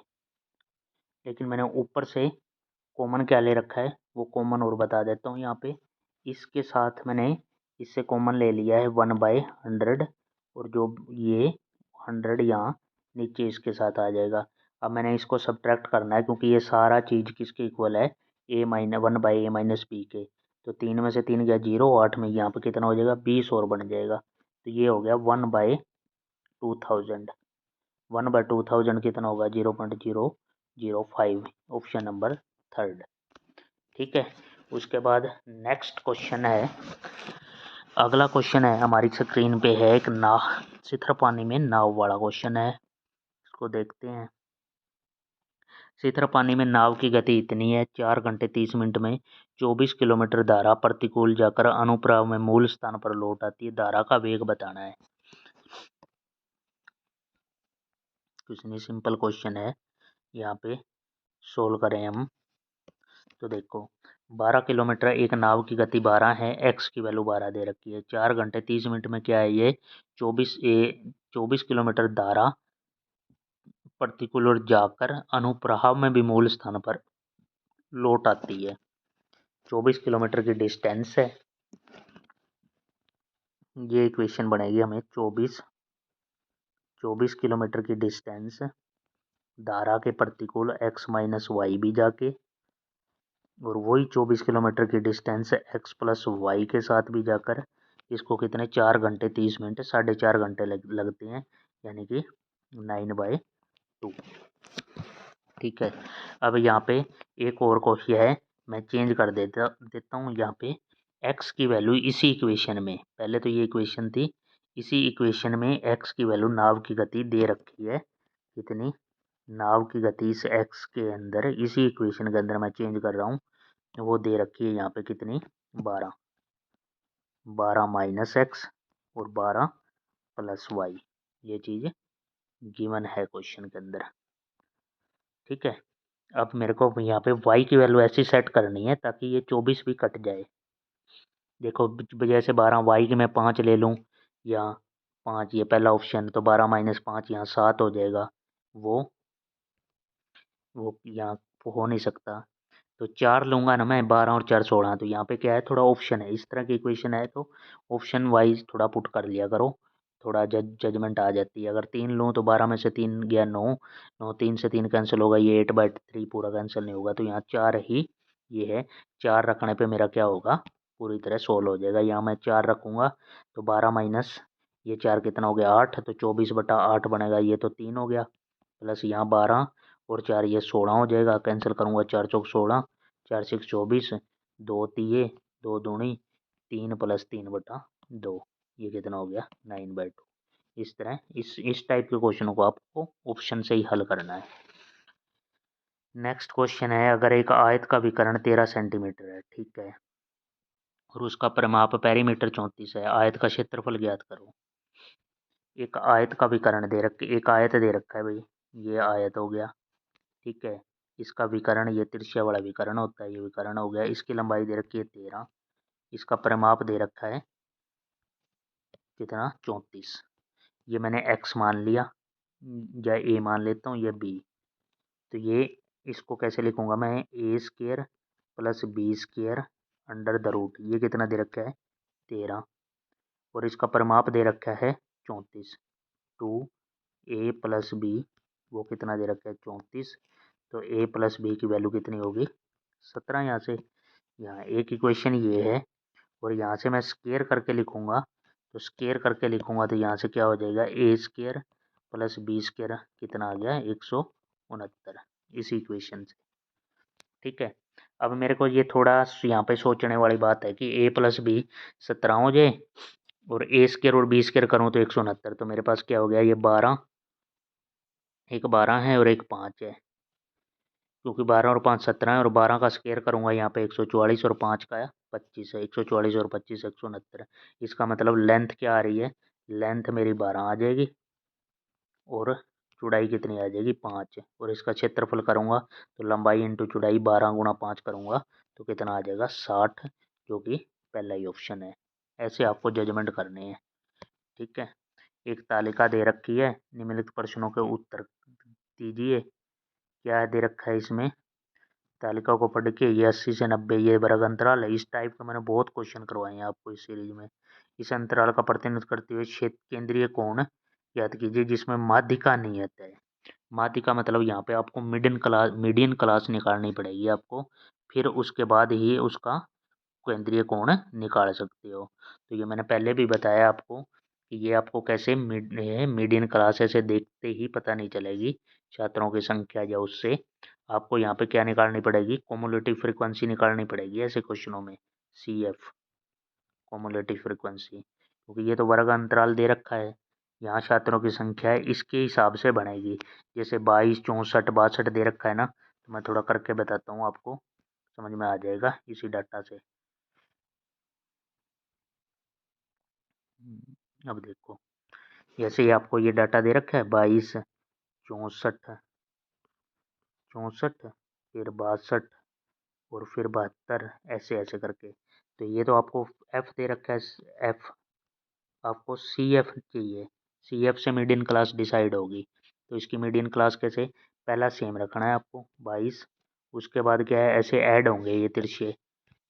लेकिन मैंने ऊपर से कॉमन क्या ले रखा है वो कॉमन और बता देता हूँ। यहाँ पे इसके साथ मैंने इससे कॉमन ले लिया है 1/100, और जो ये 100 यहाँ नीचे इसके साथ आ जाएगा। अब मैंने इसको सब्ट्रैक्ट करना है क्योंकि ये सारा चीज़ किसके इक्वल है, ए माइनस 1/a माइनस बी के। तो 3 में से 3 गया 0, 8 में यहाँ पे कितना हो जाएगा 20 और बन जाएगा। तो ये हो गया 1/2000। 1/2000 कितना होगा 0.005, ऑप्शन नंबर थर्ड। ठीक है, उसके बाद नेक्स्ट क्वेश्चन है, अगला क्वेश्चन है हमारी स्क्रीन पे है एक नाव, सिथर पानी में नाव वाला क्वेश्चन है। इसको देखते हैं। सिथर पानी में नाव की गति इतनी है, 4 घंटे 30 मिनट में 24 किलोमीटर धारा प्रतिकूल जाकर अनुप्रवाह में मूल स्थान पर लौट आती है, धारा का वेग बताना है। क्वेश्चन सिंपल क्वेश्चन है, यहाँ पे सोल्व करें हम। तो देखो 12 किलोमीटर एक नाव की गति 12 है, एक्स की वैल्यू 12 दे रखी है, 4 घंटे 30 मिनट में क्या है ये 24 किलोमीटर धारा प्रतिकूल और जाकर अनुप्रवाह में भी मूल स्थान पर लौट आती है। 24 किलोमीटर की डिस्टेंस है, ये इक्वेशन बनेगी हमें 24 किलोमीटर की डिस्टेंस धारा के प्रतिकूल x माइनस वाई भी जाके, और वही 24 किलोमीटर की डिस्टेंस x प्लस वाई के साथ भी जाकर, इसको कितने 4 घंटे 30 मिनट 4.5 घंटे लगते हैं, यानी कि 9/2। ठीक है, अब यहाँ पे एक और क्वेश्चन है, मैं चेंज कर देता हूँ यहाँ पे x की वैल्यू इसी इक्वेशन में, पहले तो ये इक्वेशन थी, इसी इक्वेशन में x की वैल्यू नाव की गति दे रखी है कितनी, नाव की गति इस x के अंदर इसी इक्वेशन के अंदर मैं चेंज कर रहा हूँ, वो दे रखी है यहाँ पे कितनी 12 माइनस एक्स और 12 प्लस वाई, ये चीज़ गिवन है क्वेश्चन के अंदर। ठीक है, अब मेरे को यहाँ पे y की वैल्यू ऐसी सेट करनी है ताकि ये 24 भी कट जाए। देखो जैसे 12 y की मैं 5 ले लूँ या 5, ये पहला ऑप्शन, तो 12 माइनस 5 यहाँ 7 हो जाएगा, वो यहाँ हो नहीं सकता। तो 4 लूँगा ना मैं, 12 और 4 16, तो यहाँ पे क्या है थोड़ा ऑप्शन है, इस तरह की इक्वेशन है तो ऑप्शन वाइज थोड़ा पुट कर लिया करो, थोड़ा जजमेंट आ जाती है। अगर 3 लूँ तो 12 में से 3 गया 9, 9 3 से 3 कैंसिल होगा, ये 8/3 पूरा कैंसिल नहीं होगा, तो यहाँ 4 ही ये है। 4 रखने पे मेरा क्या होगा पूरी तरह सोल्व हो जाएगा। यहाँ मैं 4 रखूँगा तो 12 माइनस ये 4 कितना हो गया 8, तो 24/8 बनेगा, ये तो 3 हो गया, प्लस यहाँ 12 और 4 ये 16 हो जाएगा, कैंसिल करूँगा 4 चौक 16, 4 6 24, 2 तिये 2 दूनी 3 प्लस 3/2, ये कितना हो गया 9/2। इस तरह इस टाइप के क्वेश्चनों को आपको ऑप्शन से ही हल करना है। नेक्स्ट क्वेश्चन है, अगर एक आयत का विकर्ण 13 सेंटीमीटर है, ठीक है, और उसका परिमाप पेरीमीटर 34 है, आयत का क्षेत्रफल ज्ञात करो। एक आयत का विकर्ण दे रख एक आयत दे रखा है भाई, ये आयत हो गया, ठीक है, इसका विकर्ण ये तिरछा वाला विकर्ण होता है, ये विकर्ण हो गया, इसकी लंबाई दे रखी है 13, इसका परिमाप दे रखा है कितना 34, ये मैंने x मान लिया या a मान लेता हूँ या b, तो ये इसको कैसे लिखूँगा मैं, a² plus b² under the root, ये कितना दे रखा है 13, और इसका परिमाप दे रखा है 34, 2a प्लस b वो कितना दे रखा है 34। तो a प्लस बी की वैल्यू कितनी होगी 17। यहाँ से यहाँ एक इक्वेशन ये है और यहाँ से मैं स्केयर करके लिखूँगा। तो स्केयर करके लिखूँगा तो यहाँ से क्या हो जाएगा ए स्केयर प्लस बी स्केयर कितना आ गया 169 इस इक्वेशन से। ठीक है। अब मेरे को ये थोड़ा यहाँ पे सोचने वाली बात है कि a प्लस बी 17 हो जाए और ए स्केयर और बी स्केयर करूँ तो 169। तो मेरे पास क्या हो गया ये 12, एक 12 है और एक 5 है, क्योंकि 12 और 5 17 है और 12 का स्केयर करूँगा यहाँ पे 144 और 5 का 25 है। 144 और 25 169। इसका मतलब लेंथ क्या आ रही है, लेंथ मेरी 12 आ जाएगी और चौड़ाई कितनी आ जाएगी 5। और इसका क्षेत्रफल करूँगा तो लंबाई इंटू चौड़ाई 12 गुणा 5 करूँगा तो कितना आ जाएगा 60, जो कि पहला ही ऑप्शन है। ऐसे आपको जजमेंट करने हैं। ठीक है। एक तालिका दे रखी है, निम्नलिखित प्रश्नों के उत्तर दीजिए। क्या दे रखा है इसमें, तालिका को पढ़ के ये 80 से 90 ये वर्ग अंतराल है। इस टाइप का मैंने बहुत क्वेश्चन करवाए हैं आपको इस सीरीज में। इस अंतराल का प्रतिनिधित्व करते हुए क्षेत्र केंद्रीय कोण याद कीजिए जिसमें माध्यिका नियत है। माध्यिका मतलब यहाँ पे आपको मीडियन क्लास निकालनी पड़ेगी आपको, फिर उसके बाद ही उसका केंद्रीय कोण निकाल सकते हो। तो ये मैंने पहले भी बताया आपको कि ये आपको कैसे मीडियन क्लास ऐसे देखते ही पता नहीं चलेगी छात्रों की संख्या, या उससे आपको यहाँ पे क्या निकालनी पड़ेगी कोमुलेटिव फ्रीक्वेंसी निकालनी पड़ेगी ऐसे क्वेश्चनों में। सी एफ कोमुलेटिव फ्रीक्वेंसी, क्योंकि ये तो वर्ग अंतराल दे रखा है, यहाँ छात्रों की संख्या है इसके हिसाब से बनेगी। जैसे 22 64 62 दे रखा है ना, तो मैं थोड़ा करके बताता हूँ आपको, समझ में आ जाएगा इसी डाटा से। अब देखो जैसे ही आपको ये डाटा दे रखा है 22 64 64 फिर 62 और फिर 72 ऐसे ऐसे करके। तो ये तो आपको एफ दे रखा है, एफ आपको सी एफ चाहिए। सी एफ से मीडियन क्लास डिसाइड होगी। तो इसकी मीडियन क्लास कैसे, पहला सेम रखना है आपको 22, उसके बाद क्या है ऐसे ऐड होंगे ये तिरछे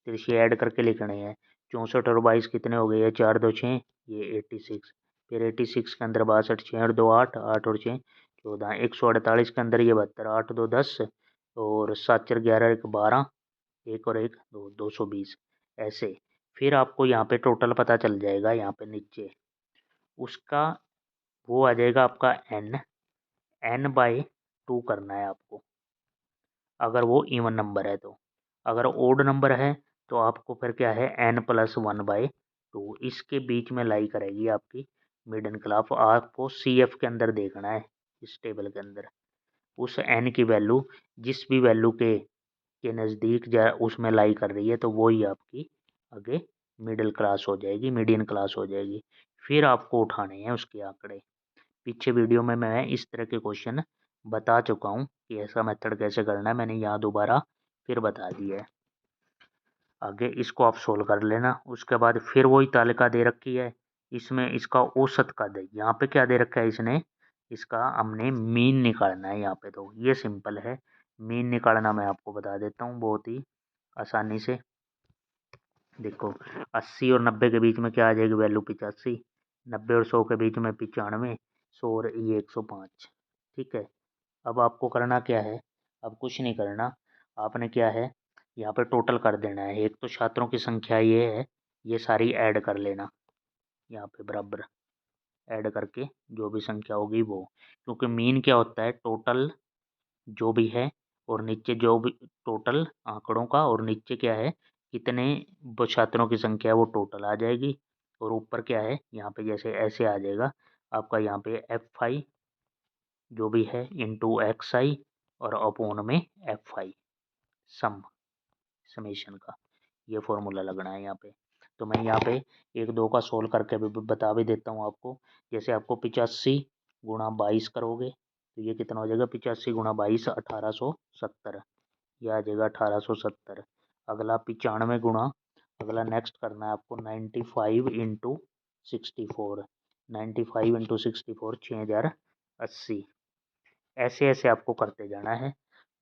तिरछे ऐड करके लिखने हैं। 64 और 22 कितने हो गए, ये 4 2 6 ये 86। फिर 86 के अंदर 62 6 और 2 8 8 और 6 14। 148 के अंदर ये 72 8 2 10 और 7 4 11 1 12 एक और एक 2 220 ऐसे। फिर आपको यहाँ पे टोटल पता चल जाएगा, यहाँ पे नीचे उसका वो आ जाएगा आपका n बाई 2 करना है आपको, अगर वो इवन नंबर है तो। अगर ओड नंबर है तो आपको फिर क्या है n+1/2 इसके बीच में लाई करेगी आपकी मिडन क्लास। आपको सी एफ के अंदर देखना है, इस टेबल के अंदर उस n की वैल्यू जिस भी वैल्यू के नज़दीक जा उसमें लाई कर रही है तो वो ही आपकी आगे मिडिल क्लास हो जाएगी, मीडियन क्लास हो जाएगी। फिर आपको उठाने हैं उसके आंकड़े। पीछे वीडियो में मैं इस तरह के क्वेश्चन बता चुका हूँ कि ऐसा मेथड कैसे करना है, मैंने यहाँ दोबारा फिर बता दिया है। आगे इसको आप सोल्व कर लेना। उसके बाद फिर वही तालिका दे रखी है, इसमें इसका औसत का दे, यहाँ पे क्या दे रखा है इसने, इसका हमने मीन निकालना है। यहाँ पे तो ये सिंपल है, मीन निकालना मैं आपको बता देता हूँ बहुत ही आसानी से। देखो 80 और 90 के बीच में क्या आ जाएगी वैल्यू 85, 90 और 100 के बीच में 95, 100 और ये 105। ठीक है। अब आपको करना क्या है, अब कुछ नहीं करना, आपने क्या है यहाँ पे टोटल कर देना है। एक तो छात्रों की संख्या ये है, ये सारी ऐड कर लेना यहाँ पे बराबर, ऐड करके जो भी संख्या होगी वो, क्योंकि मीन क्या होता है टोटल जो भी है और नीचे जो भी टोटल आंकड़ों का, और नीचे क्या है कितने छात्रों की संख्या है वो टोटल आ जाएगी। और ऊपर क्या है यहाँ पे जैसे ऐसे आ जाएगा आपका यहाँ पे एफ आई जो भी है इंटू एक्स आई और अपोन में एफ आई सम समेशन का, ये फॉर्मूला लगना है यहाँ पे। तो मैं यहाँ पे एक दो का सोल्व करके भी बता भी देता हूँ आपको। जैसे आपको 85 गुणा 22 करोगे तो ये कितना हो जाएगा 85 गुणा 22 1870, ये आ जाएगा 1870। अगला 95 गुणा, अगला नेक्स्ट करना है आपको 95 इंटू 64, 95 इंटू 64 6080। ऐसे ऐसे आपको करते जाना है,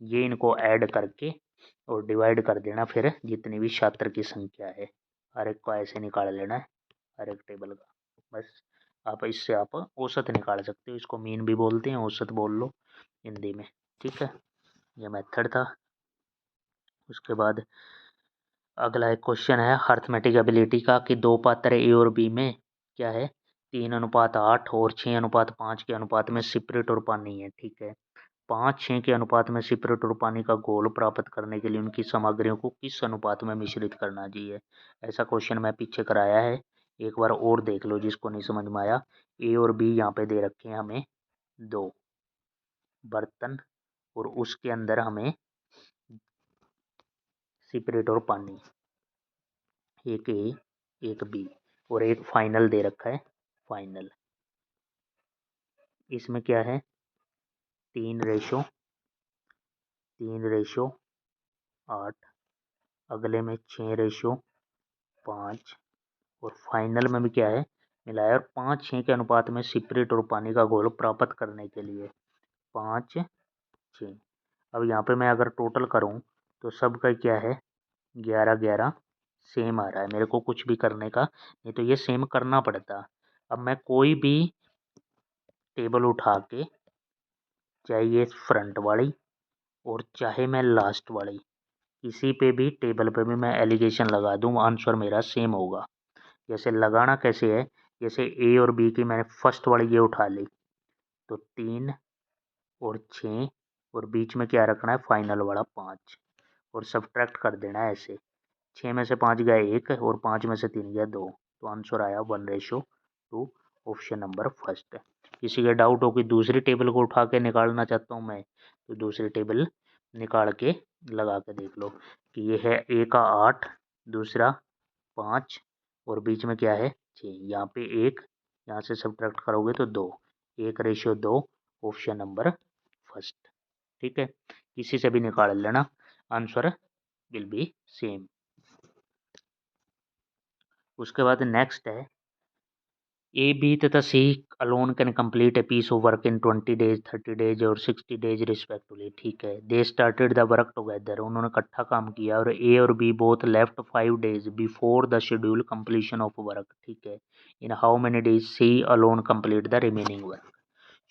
ये इनको ऐड करके और डिवाइड कर देना फिर जितनी भी छात्र की संख्या है, हर एक को ऐसे निकाल लेना है हर एक टेबल का। बस आप इससे आप औसत निकाल सकते हो, इसको मीन भी बोलते हैं औसत बोल लो। हिंदी में। ठीक है, ये मेथड था। उसके बाद अगला एक क्वेश्चन है अर्थमेटिक एबिलिटी का कि दो पात्र ए और बी में क्या है 3:8 और 6:5 के अनुपात में सिपरेट और पानी है। ठीक है, 5:6 के अनुपात में सिपरेट और पानी का घोल प्राप्त करने के लिए उनकी सामग्रियों को किस अनुपात में मिश्रित करना चाहिए। ऐसा क्वेश्चन मैं पीछे कराया है, एक बार और देख लो जिसको नहीं समझ में आया। ए और बी यहाँ पे दे रखे हैं हमें दो बर्तन और उसके अंदर हमें सिपरेट और पानी, एक ए एक बी और एक फाइनल दे रखा है फाइनल। इसमें क्या है 3:8, अगले में 6:5 और फाइनल में भी क्या है मिलाया और 5:6 के अनुपात में सिपरेट और पानी का घोल प्राप्त करने के लिए 5:6। अब यहाँ पे मैं अगर टोटल करूँ तो सबका क्या है 11-11 सेम आ रहा है, मेरे को कुछ भी करने का नहीं तो ये सेम करना पड़ता। अब मैं कोई भी टेबल उठा के, चाहे ये फ्रंट वाली और चाहे मैं लास्ट वाली, किसी पे भी टेबल पे भी मैं एलिगेशन लगा दूँ आंसर मेरा सेम होगा। जैसे लगाना कैसे है, जैसे ए और बी की मैंने फर्स्ट वाली ये उठा ली तो 3 और 6 और बीच में क्या रखना है फाइनल वाला 5 और सब्ट्रैक्ट कर देना है ऐसे। 6 में से 5 गया 1 और 5 में से 3 गया 2, तो आंसर आया 1:2, ऑप्शन नंबर फर्स्ट। किसी का डाउट हो कि दूसरी टेबल को उठा के निकालना चाहता हूँ मैं, तो दूसरी टेबल निकाल के लगा के देख लो कि ये है ए का 8, दूसरा 5 और बीच में क्या है 6, यहाँ पे 1, यहाँ से सब्ट्रैक्ट करोगे तो 2, 1:2, ऑप्शन नंबर फर्स्ट। ठीक है, किसी से भी निकाल लेना, आंसर विल बी सेम। उसके बाद नेक्स्ट है ए बी तथा C alone can complete a piece of work in 20 days 30 days और 60 डेज रिस्पेक्टिवली। ठीक है, they started the work together, उन्होंने इकट्ठा काम किया और ए और B both left 5 days before the schedule completion of work. ठीक है, in how many days C alone complete the remaining work.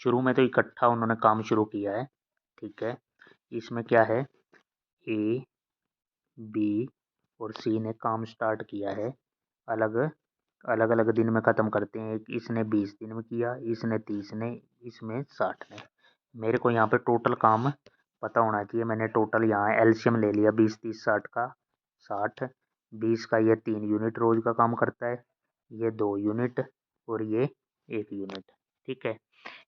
शुरू में तो इकट्ठा उन्होंने काम शुरू किया है। ठीक है, इसमें क्या है ए बी और सी ने काम स्टार्ट किया है, अलग अलग अलग दिन में ख़त्म करते हैं। एक इसने 20 दिन में किया, इसने 30 ने, इसमें 60 ने। मेरे को यहाँ पे टोटल काम पता होना चाहिए। मैंने टोटल यहाँ एलसीएम ले लिया 20 30 60 का 60, 20 का ये 3 यूनिट रोज का काम करता है, ये 2 यूनिट और ये 1 यूनिट। ठीक है,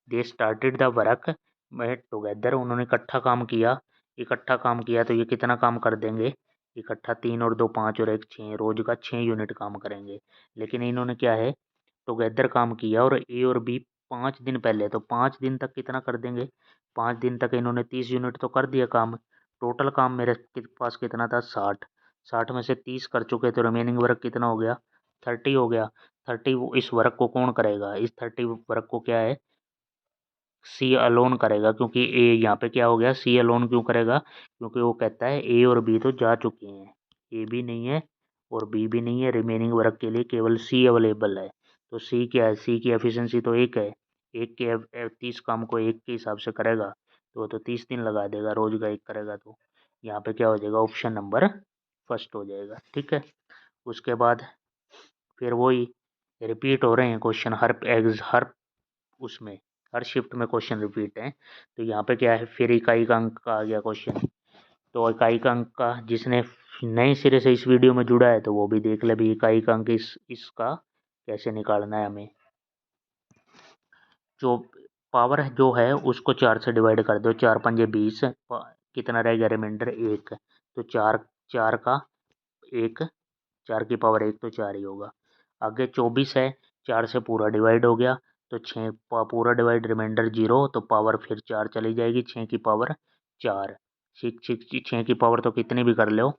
दे स्टार्टेड द वर्क में टुगेदर, उन्होंने इकट्ठा काम किया। इकट्ठा काम किया तो ये कितना काम कर देंगे इकट्ठा, 3 और 2 5 और 1 6, रोज का 6 यूनिट काम करेंगे। लेकिन इन्होंने क्या है टुगेदर काम किया और ए और बी 5 दिन पहले, तो 5 दिन तक कितना कर देंगे 5 दिन तक इन्होंने 30 यूनिट तो कर दिया काम। टोटल काम मेरे पास कितना था 60, 60 में से 30 कर चुके तो रिमेनिंग वर्क कितना हो गया 30 हो गया। 30 इस वर्क को कौन करेगा, इस 30 वर्क को क्या है सी अलोन करेगा, क्योंकि ए यहाँ पे क्या हो गया सी अलोन क्यों करेगा, क्योंकि वो कहता है ए और बी तो जा चुके हैं, ए भी नहीं है और बी भी नहीं है, रिमेनिंग वर्क के लिए केवल सी अवेलेबल है। तो सी क्या है, सी की एफिशिएंसी तो 1 है, 1 के 30 काम को 1 के हिसाब से करेगा तो वो तो 30 दिन लगा देगा, रोज का 1 करेगा, तो यहाँ पे क्या हो जाएगा ऑप्शन नंबर फर्स्ट हो जाएगा। ठीक है, उसके बाद फिर वही रिपीट हो रहे हैं क्वेश्चन हर उसमें हर शिफ्ट में क्वेश्चन रिपीट है। तो यहाँ पे क्या है फिर इकाई का अंक का आ गया क्वेश्चन, तो इकाई का अंक का जिसने नए सिरे से इस वीडियो में जुड़ा है तो वो भी देख ले भी इकाई का अंक इसका कैसे निकालना है हमें। जो पावर जो है उसको 4 से डिवाइड कर दो, 4 पंजे 20, कितना रह गया रिमाइंडर 1, तो 4 4 का 1, 4 की पावर 1 तो 4 ही होगा। आगे 24 है, 4 से पूरा डिवाइड हो गया तो 6 पूरा डिवाइड रिमाइंडर 0, तो पावर फिर 4 चली जाएगी, 6 की पावर 4, 6 की पावर तो कितनी भी कर लो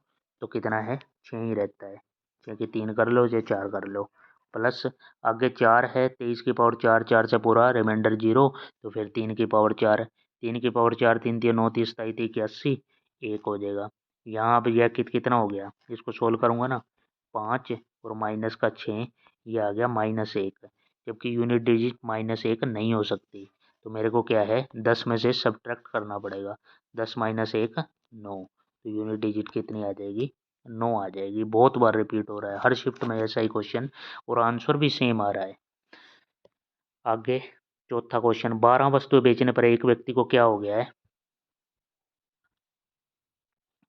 तो कितना है 6 ही रहता है, 6 की 3 कर लो या 4 कर लो, प्लस आगे 4 है 23 की पावर 4, 4 से पूरा रिमाइंडर 0, तो फिर 3 की पावर 4, 3 की पावर 4, 3 3 9 30 27 81, 1 हो जाएगा। यहाँ अब यह कितना हो गया, इसको सोल्व करूँगा ना 5 और माइनस का 6, ये आ गया -1, जबकि यूनिट डिजिट -1 नहीं हो सकती, तो मेरे को क्या है 10 में से सब्ट्रैक्ट करना पड़ेगा। 10 माइनस 1 9, तो यूनिट डिजिट कितनी आ जाएगी 9 आ जाएगी। बहुत बार रिपीट हो रहा है, हर शिफ्ट में ऐसा ही क्वेश्चन और आंसर भी सेम आ रहा है। आगे चौथा क्वेश्चन, 12 वस्तुएं बेचने पर एक व्यक्ति को क्या हो गया है।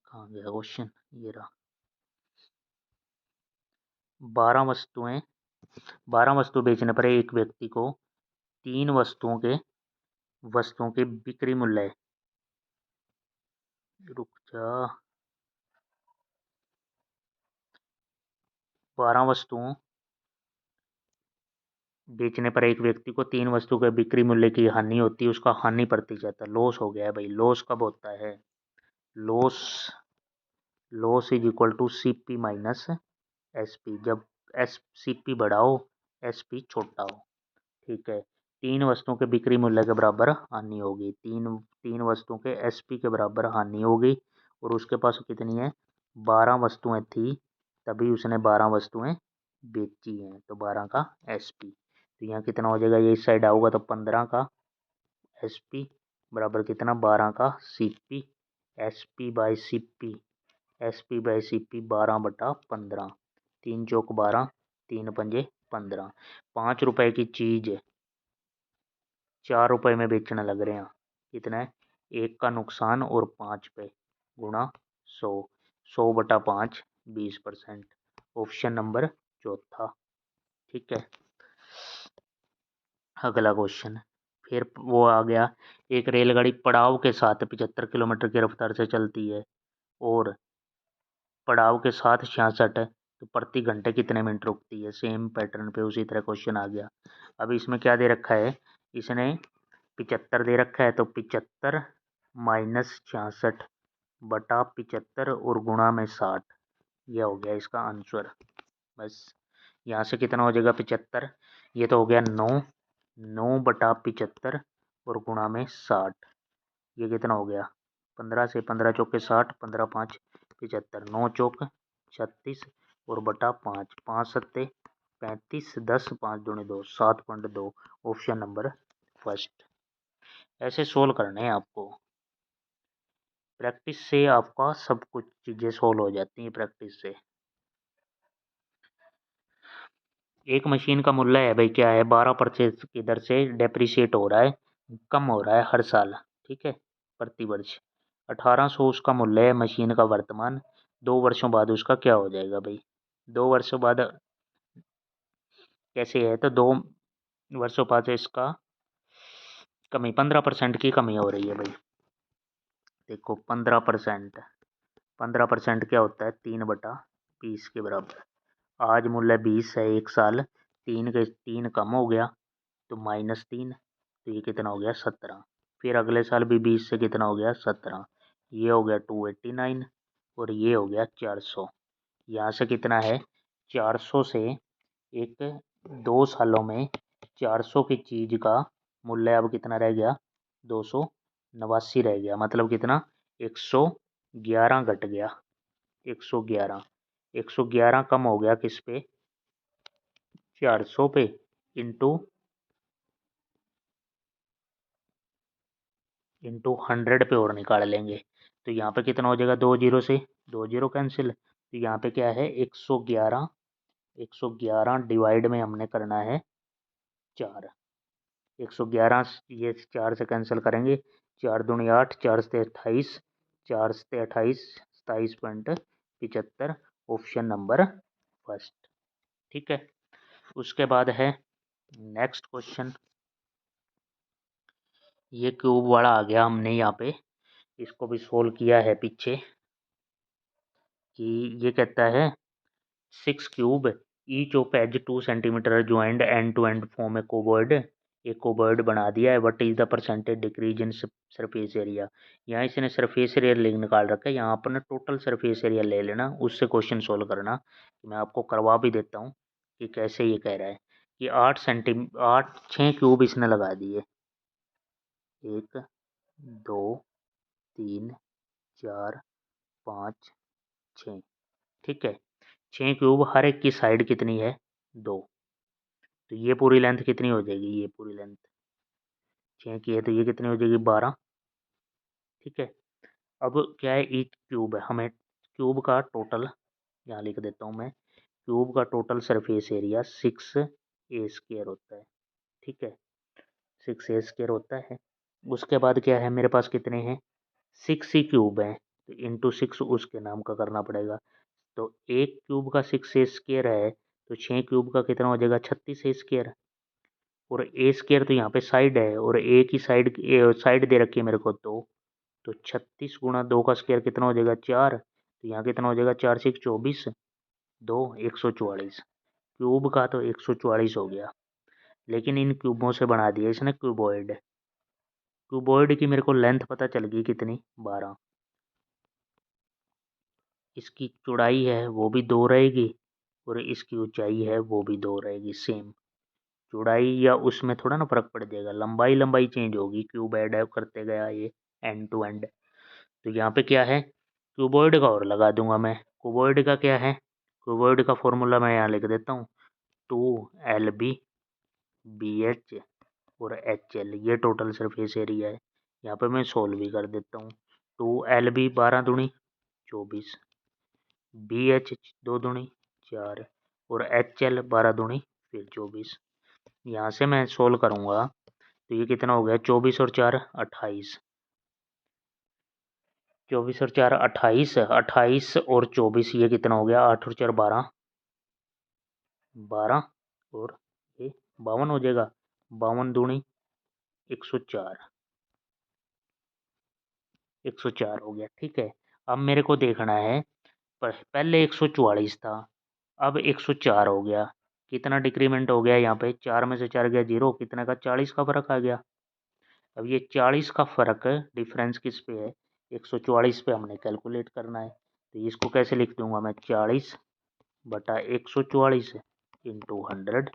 कहाँ गया क्वेश्चन, ये रहा। 12 वस्तुएं 12 वस्तु बेचने पर एक व्यक्ति को 3 वस्तुओं के बिक्री मूल्य, रुक जा, 12 वस्तुओं बेचने पर एक व्यक्ति को 3 वस्तु के बिक्री मूल्य की हानि होती है, उसका हानि प्रतिशत लॉस हो गया है भाई। लॉस कब होता है, loss loss is equal to CP minus SP, जब एस सीपी बड़ा हो एसपी छोटा हो। ठीक है, 3 वस्तुओं के बिक्री मूल्य के बराबर हानि होगी, तीन वस्तुओं के एसपी के बराबर हानि होगी। और उसके पास कितनी है 12 वस्तुएं थी, तभी उसने 12 वस्तुएं बेची हैं, तो 12 का एसपी। तो यहाँ कितना हो जाएगा, ये इस साइड आओगे तो 15 का एसपी बराबर कितना 12 का CP, SP by CP, SP by CP 12/15, 3 चौक 12, 3 पंजे 15। 5 रुपए की चीज 4 रुपए में बेचने लग रहे हैं, कितना है 1 का नुकसान और 5 पे गुणा 100, 100/5 20%। ऑप्शन नंबर चौथा। ठीक है, अगला क्वेश्चन फिर वो आ गया, एक रेलगाड़ी पड़ाव के साथ 75 किलोमीटर की रफ्तार से चलती है और पड़ाव के साथ 66, तो प्रति घंटे कितने मिनट रुकती है। सेम पैटर्न पे उसी तरह क्वेश्चन आ गया। अब इसमें क्या दे रखा है, इसने 75 दे रखा है, तो 75 माइनस 66/75 और गुणा में 60, यह हो गया इसका आंसर। बस यहाँ से कितना हो जाएगा 75, ये तो हो गया 9/75 और गुणा में 60, ये कितना हो गया 15 से 15 चौके 60, 15 5 75, 9 चौक 36 और बटा 5, 5 सत्ते 35, 10 5 दूनी 2, 7.2। Option number first. ऐसे सोल्व करने हैं आपको, प्रैक्टिस से आपका सब कुछ चीज़ें सोल्व हो जाती हैं प्रैक्टिस से। एक मशीन का मूल्य है भाई क्या है 12% की दर से डेप्रिसिएट हो रहा है, कम हो रहा है हर साल। ठीक है, प्रति वर्ष 1800 उसका मूल्य है मशीन का वर्तमान, 2 वर्षों बाद उसका क्या हो जाएगा भाई। 2 वर्षों बाद कैसे है, तो 2 वर्षों बाद इसका कमी 15% की कमी हो रही है भाई। देखो 15%, 15% क्या होता है 3/20 के बराबर। आज मूल्य 20 है, 1 साल 3 कम हो गया तो -3, तो ये कितना हो गया 17। फिर अगले साल भी 20 से कितना हो गया 17, ये हो गया 289 और ये हो गया 400। यहाँ से कितना है 400 से एक 2 सालों में 400 की चीज का मूल्य अब कितना रह गया 289 रह गया, मतलब कितना 111 घट गया, 111, 111 कम हो गया किस पे 400 पे, इंटू 100 पे और निकाल लेंगे, तो यहाँ पे कितना हो जाएगा 2 जीरो से 2 जीरो कैंसिल, तो यहाँ पे क्या है 111, 111 डिवाइड में हमने करना है 4, 111 ये 4 से कैंसिल करेंगे, 4 दूनी 8, 4 से 28, 4 से 28, 27.75। Option number first. ठीक है, उसके बाद है नेक्स्ट क्वेश्चन, ये क्यूब वाला आ गया, हमने यहाँ पे इसको भी सोल्व किया है पीछे, कि ये कहता है 6 cube each of edge 2 centimetre joined end to end form a cuboid, एक कोबॉइड बना दिया है, what is the percentage decrease in surface area. यहाँ इसने सरफेस एरिया निकाल रखा है, यहाँ अपने टोटल सरफेस एरिया ले लेना, उससे क्वेश्चन सोल्व करना। मैं आपको करवा भी देता हूँ कि कैसे ये कह रहा है कि 6 क्यूब इसने लगा दिए, 1 2 3 4 5 6, ठीक है, 6 क्यूब, हर एक की साइड कितनी है 2, तो ये पूरी लेंथ कितनी हो जाएगी, ये पूरी लेंथ 6 की है तो ये कितनी हो जाएगी 12। ठीक है, अब क्या है, एक क्यूब है, हमें क्यूब का टोटल यहाँ लिख देता हूँ मैं। क्यूब का टोटल सरफेस एरिया 6a² होता है। ठीक है, 6a² होता है। उसके बाद क्या है, मेरे पास कितने हैं, 6 ही क्यूब हैं, तो इंटू 6 उसके नाम का करना पड़ेगा। तो एक क्यूब का 6a² है, तो 6 क्यूब का कितना हो जाएगा 36a²। और a² तो यहाँ पे साइड है, और एक ही साइड दे रखी है मेरे को 2, तो 36 गुणा 2 का स्क्वायर कितना हो जाएगा 4। तो यहाँ कितना हो जाएगा 4 से 24, 2 144। क्यूब का तो 144 हो गया, लेकिन इन क्यूबों से बना दिया इसने क्यूबॉइड। क्यूबॉइड की मेरे को लेंथ पता चल गई कितनी 12। इसकी चौड़ाई है वो भी 2 रहेगी, और इसकी ऊंचाई है वो भी 2 रहेगी सेम। चौड़ाई या उसमें थोड़ा ना फर्क पड़ जाएगा, लंबाई चेंज होगी, क्यूब ऐड करते गया ये एंड टू एंड। तो यहाँ पे क्या है, क्यूबॉइड का और लगा दूंगा मैं। क्यूबॉइड का क्या है, क्यूबॉइड का फॉर्मूला मैं यहाँ लिख देता हूँ, 2LB BH और HL, ये टोटल सरफेस एरिया है। यहाँ पे मैं सोल्व भी कर देता हूँ। 2LB 12 दूनी 24, BH 2 दूनी 4, और HL 12 दूनी फिर 24। यहाँ से मैं सोल्व करूँगा तो ये कितना हो गया, 24 और 4 28, 24 और 4 28, 28 और 24 ये कितना हो गया, 8 और 4 12, 12 और ये 52 हो जाएगा, 52 दूनी 104, 104 हो गया। ठीक है, अब मेरे को देखना है, पहले 144 था, अब 104 हो गया, कितना डिक्रीमेंट हो गया यहाँ पे, 4 में से 4 गया 0, कितना का 40 का फर्क आ गया। अब ये 40 का फ़र्क डिफरेंस किस पे है, 144 पे हमने कैलकुलेट करना है। तो इसको कैसे लिख दूंगा मैं, 40 बटा 144 इंटू 100,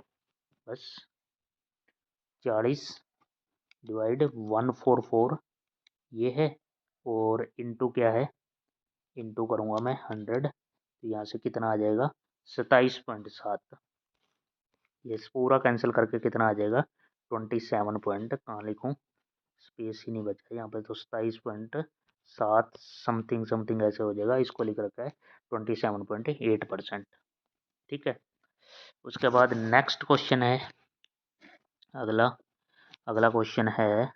बस 40 डिवाइड 144 ये है, और इंटू क्या है, इंटू करूँगा मैं 100, तो यहाँ से कितना आ जाएगा 27.7। ये पूरा कैंसिल करके कितना आ जाएगा 27 पॉइंट, कहाँ लिखूँ, स्पेस ही नहीं बचा यहाँ पे, तो 27.7 समथिंग समथिंग ऐसे हो जाएगा, इसको लिख रखा है 27.8%। ठीक है, उसके बाद नेक्स्ट क्वेश्चन है, अगला अगला क्वेश्चन है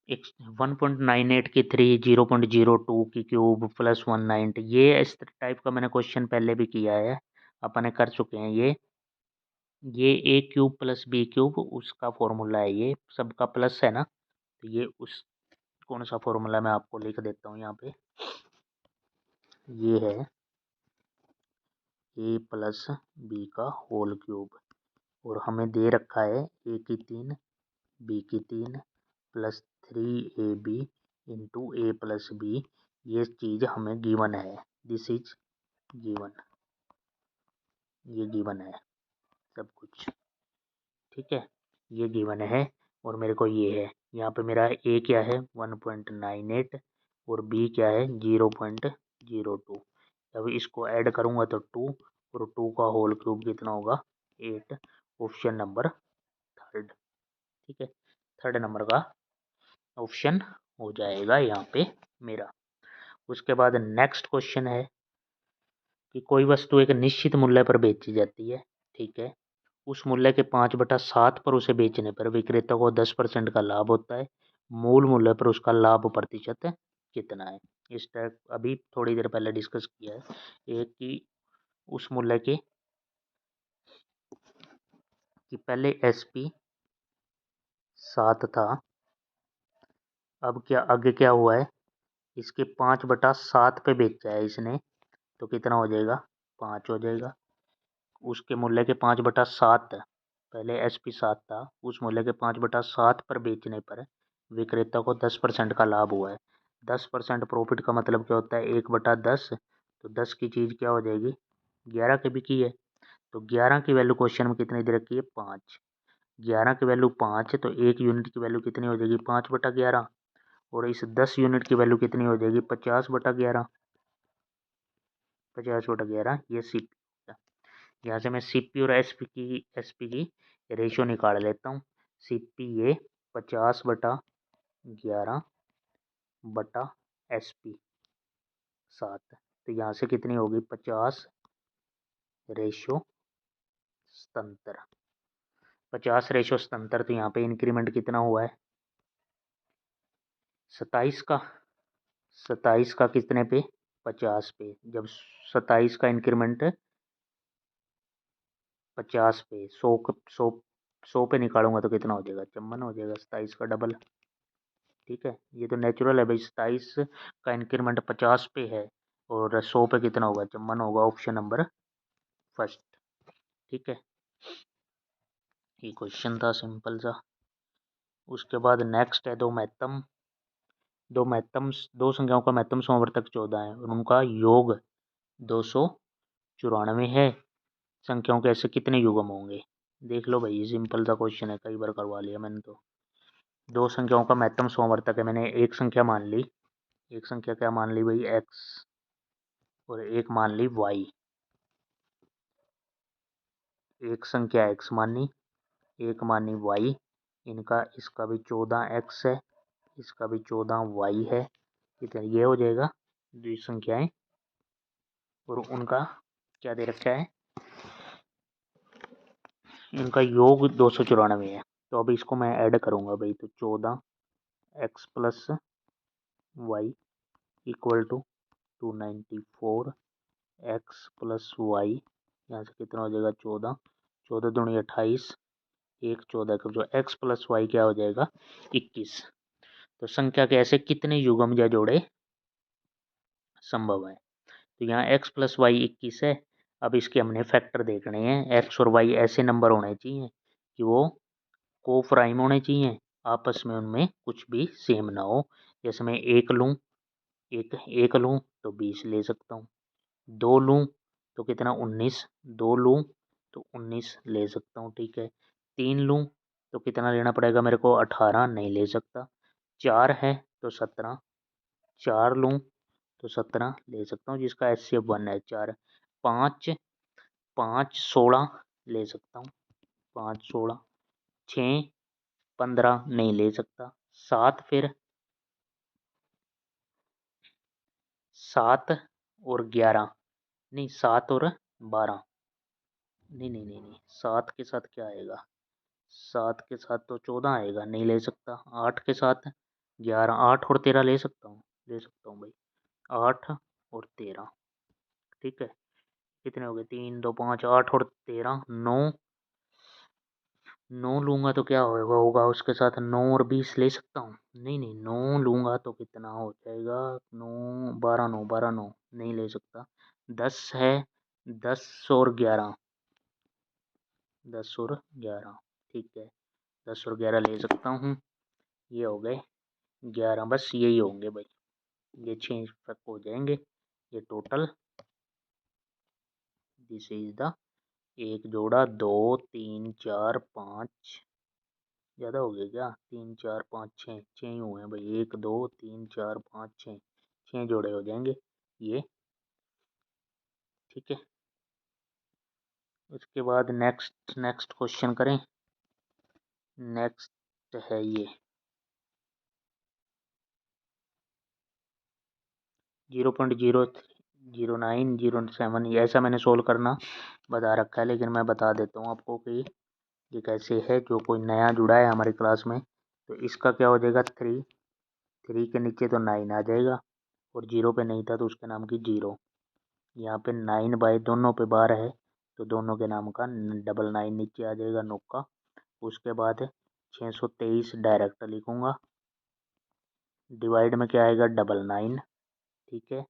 1.98 की 3, 0.02 की क्यूब प्लस 190, ये इस टाइप का मैंने क्वेश्चन पहले भी किया है, अपने कर चुके हैं ये ए क्यूब प्लस बी क्यूब उसका फॉर्मूला है, ये सबका प्लस है ना, तो ये उस कौन सा फॉर्मूला मैं आपको लिख देता हूँ यहाँ पे, ये है ए प्लस बी का होल क्यूब, और हमें दे रखा है ए की 3 बी की 3 प्लस 3AB इंटू ए प्लस बी, ये चीज़ हमें गिवन है, दिस इज गिवन, ये गिवन है सब कुछ। ठीक है, ये गिवन है, और मेरे को ये है, यहाँ पे मेरा ए क्या है 1.98 और बी क्या है 0.02। अब इसको ऐड करूँगा तो 2, और 2 का होल क्यूब कितना होगा 8, ऑप्शन नंबर थर्ड। ठीक है, थर्ड नंबर का ऑप्शन हो जाएगा यहाँ पे मेरा। उसके बाद नेक्स्ट क्वेश्चन है कि कोई वस्तु एक निश्चित मूल्य पर बेची जाती है। ठीक है, उस मूल्य के 5/7 पर उसे बेचने पर विक्रेता को 10% का लाभ होता है। मूल मूल्य पर उसका लाभ प्रतिशत कितना है। इस टाइप अभी थोड़ी देर पहले डिस्कस किया है एक कि उस मूल्य के कि पहले SP 7 था, अब क्या आगे क्या हुआ है, इसके 5/7 पे बेचा है इसने, तो कितना हो जाएगा 5 हो जाएगा। उसके मूल्य के 5/7, पहले SP 7 था, उस मूल्य के 5/7 पर बेचने पर विक्रेता को 10% का लाभ हुआ है। 10% प्रॉफिट का मतलब क्या होता है 1/10, तो 10 की चीज़ क्या हो जाएगी 11 की बिकी है, तो 11 की वैल्यू क्वेश्चन में कितनी दे रखी है 5, 11 की वैल्यू 5, तो 1 यूनिट की वैल्यू कितनी हो जाएगी 5/11, और इस 10 यूनिट की वैल्यू कितनी हो जाएगी 50/11, 50/11 ये CP। यहाँ से मैं CP और SP की रेशो निकाल लेता हूँ। CPA 50/11/SP 7। तो यहाँ से कितनी होगी 50 रेशो 77। 50 रेशो 77। तो यहाँ पे इंक्रीमेंट कितना हुआ है 27 का। 27 का कितने पे 50 पे। जब 27 का इंक्रीमेंट 50 पे 100 पे निकालूंगा तो कितना हो जाएगा 54 हो जाएगा। 27 का डबल। ठीक है, ये तो नेचुरल है भाई। 27 का इंक्रीमेंट 50 पे है और 100 पे कितना होगा 54 होगा। Option number first. ठीक है, ये क्वेश्चन था सिंपल सा। उसके बाद नेक्स्ट है दो संख्याओं का महत्तम समवर्तक 14 है और उनका योग 294 है। संख्याओं के ऐसे कितने युग्म होंगे। देख लो भाई, ये सिंपल सा क्वेश्चन है, कई बार करवा लिया मैंने। तो दो संख्याओं का महत्तम समवर्तक है। मैंने एक संख्या मान ली, एक संख्या क्या मान ली भाई x और एक मान ली y। एक संख्या x मानी, एक मानी y। इनका इसका भी 14x है, इसका भी 14y है। कितना ये हो जाएगा दो संख्याएं और उनका क्या दे रखा है, इनका योग 294 है। तो अब इसको मैं ऐड करूंगा भाई। तो 14x plus Y equal to 294 x plus Y. यहाँ से कितना हो जाएगा 14, 14 दूनी 28, एक 14 का जो x प्लस वाई क्या हो जाएगा 21। तो संख्या के ऐसे कितने युग्म या जोड़े संभव है। तो यहाँ x प्लस वाई 21 है। अब इसके हमने फैक्टर देखने हैं। x और y ऐसे नंबर होने चाहिए कि वो को प्राइम होने चाहिए, आपस में उनमें कुछ भी सेम ना हो। जैसे मैं एक लूँ, एक लूँ तो 20 ले सकता हूँ। दो लूँ तो कितना 19, दो लूँ तो 19 ले सकता हूँ। ठीक है, तीन लूँ तो कितना लेना पड़ेगा मेरे को 18 नहीं ले सकता। चार है तो 17, चार लूँ तो 17 ले सकता हूँ जिसका HCF 1 है 4। पाँच, पाँच 16 ले सकता हूँ, पाँच 16। छः 15 नहीं ले सकता। सात फिर 7 और 11 नहीं, 7 और 12 नहीं नहीं नहीं नहीं। 7 के साथ क्या आएगा, 7 के साथ तो 14 आएगा, नहीं ले सकता। 8 के साथ 11, 8 और 13 ले सकता हूँ, ले सकता हूँ भाई 8 और 13। ठीक है, कितने हो गए 3 2 5 8 और 13 9। 9 लूँगा तो क्या होगा उसके साथ 9 और 20 ले सकता हूँ। नहीं नहीं, 9 लूँगा तो कितना हो जाएगा 9 12 9 12 9 नहीं ले सकता। 10 है, 10 और 11, 10 और 11। ठीक है, 10 और 11 ले सकता हूँ। ये हो गए 11, बस यही होंगे भाई। ये 6 तक हो जाएंगे। ये टोटल दिस इज द एक जोड़ा 2 3 4 5, ज़्यादा हो गया क्या 3 4 5 6, 6 ही हुए हैं भाई। 1 2 3 4 5 6, 6 जोड़े हो जाएंगे ये। ठीक है, उसके बाद नेक्स्ट क्वेश्चन करें। नेक्स्ट है ये 0.00907। ऐसा मैंने सोल्व करना बता रखा है, लेकिन मैं बता देता हूँ आपको कि ये कैसे है। जो कोई नया जुड़ा है हमारी क्लास में तो इसका क्या हो जाएगा 3, 3 के नीचे तो 9 आ जाएगा और 0 पे नहीं था तो उसके नाम की 0। यहाँ पे 9 बाई दोनों पे बार है तो दोनों के नाम का 99 नीचे आ जाएगा नोक का। उसके बाद 623 डायरेक्ट लिखूँगा, डिवाइड में क्या आएगा 99। ठीक है,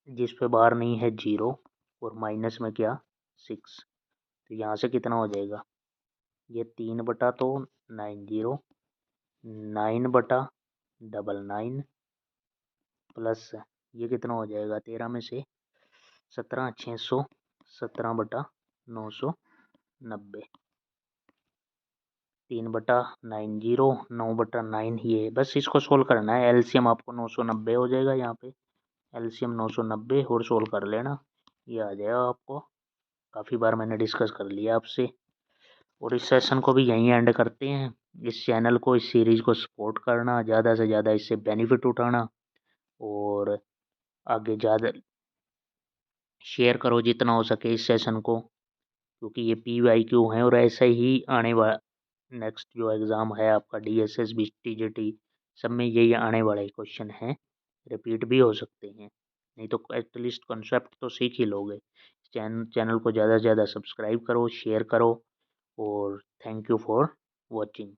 जिस पे बार नहीं है 0 और माइनस में क्या 6। तो यहाँ से कितना हो जाएगा ये 3 बटा तो 90, 9/99 प्लस ये कितना हो जाएगा 13 में से 17, 617/990। 3/90, 9/9 ये बस इसको सोल्व करना है। एलसीएम आपको 990 हो जाएगा। यहाँ पे एलसीएम 990 और सोल्व कर लेना, ये आ जाएगा आपको काफ़ी बार मैंने डिस्कस कर लिया आपसे। और इस सेशन को भी यहीं एंड करते हैं। इस चैनल को, इस सीरीज़ को सपोर्ट करना, ज़्यादा से ज़्यादा इससे बेनिफिट उठाना और आगे ज़्यादा शेयर करो जितना हो सके इस सेशन को, क्योंकि ये PYQ हैं और ऐसे ही आने वाला नेक्स्ट जो एग्ज़ाम है आपका DSS भी TJT सब में यही आने वाले क्वेश्चन हैं, रिपीट भी हो सकते हैं, नहीं तो एटलीस्ट कॉन्सेप्ट तो सीख ही लोगे। चैनल को ज़्यादा से ज़्यादा सब्सक्राइब करो, शेयर करो और थैंक यू फॉर वॉचिंग।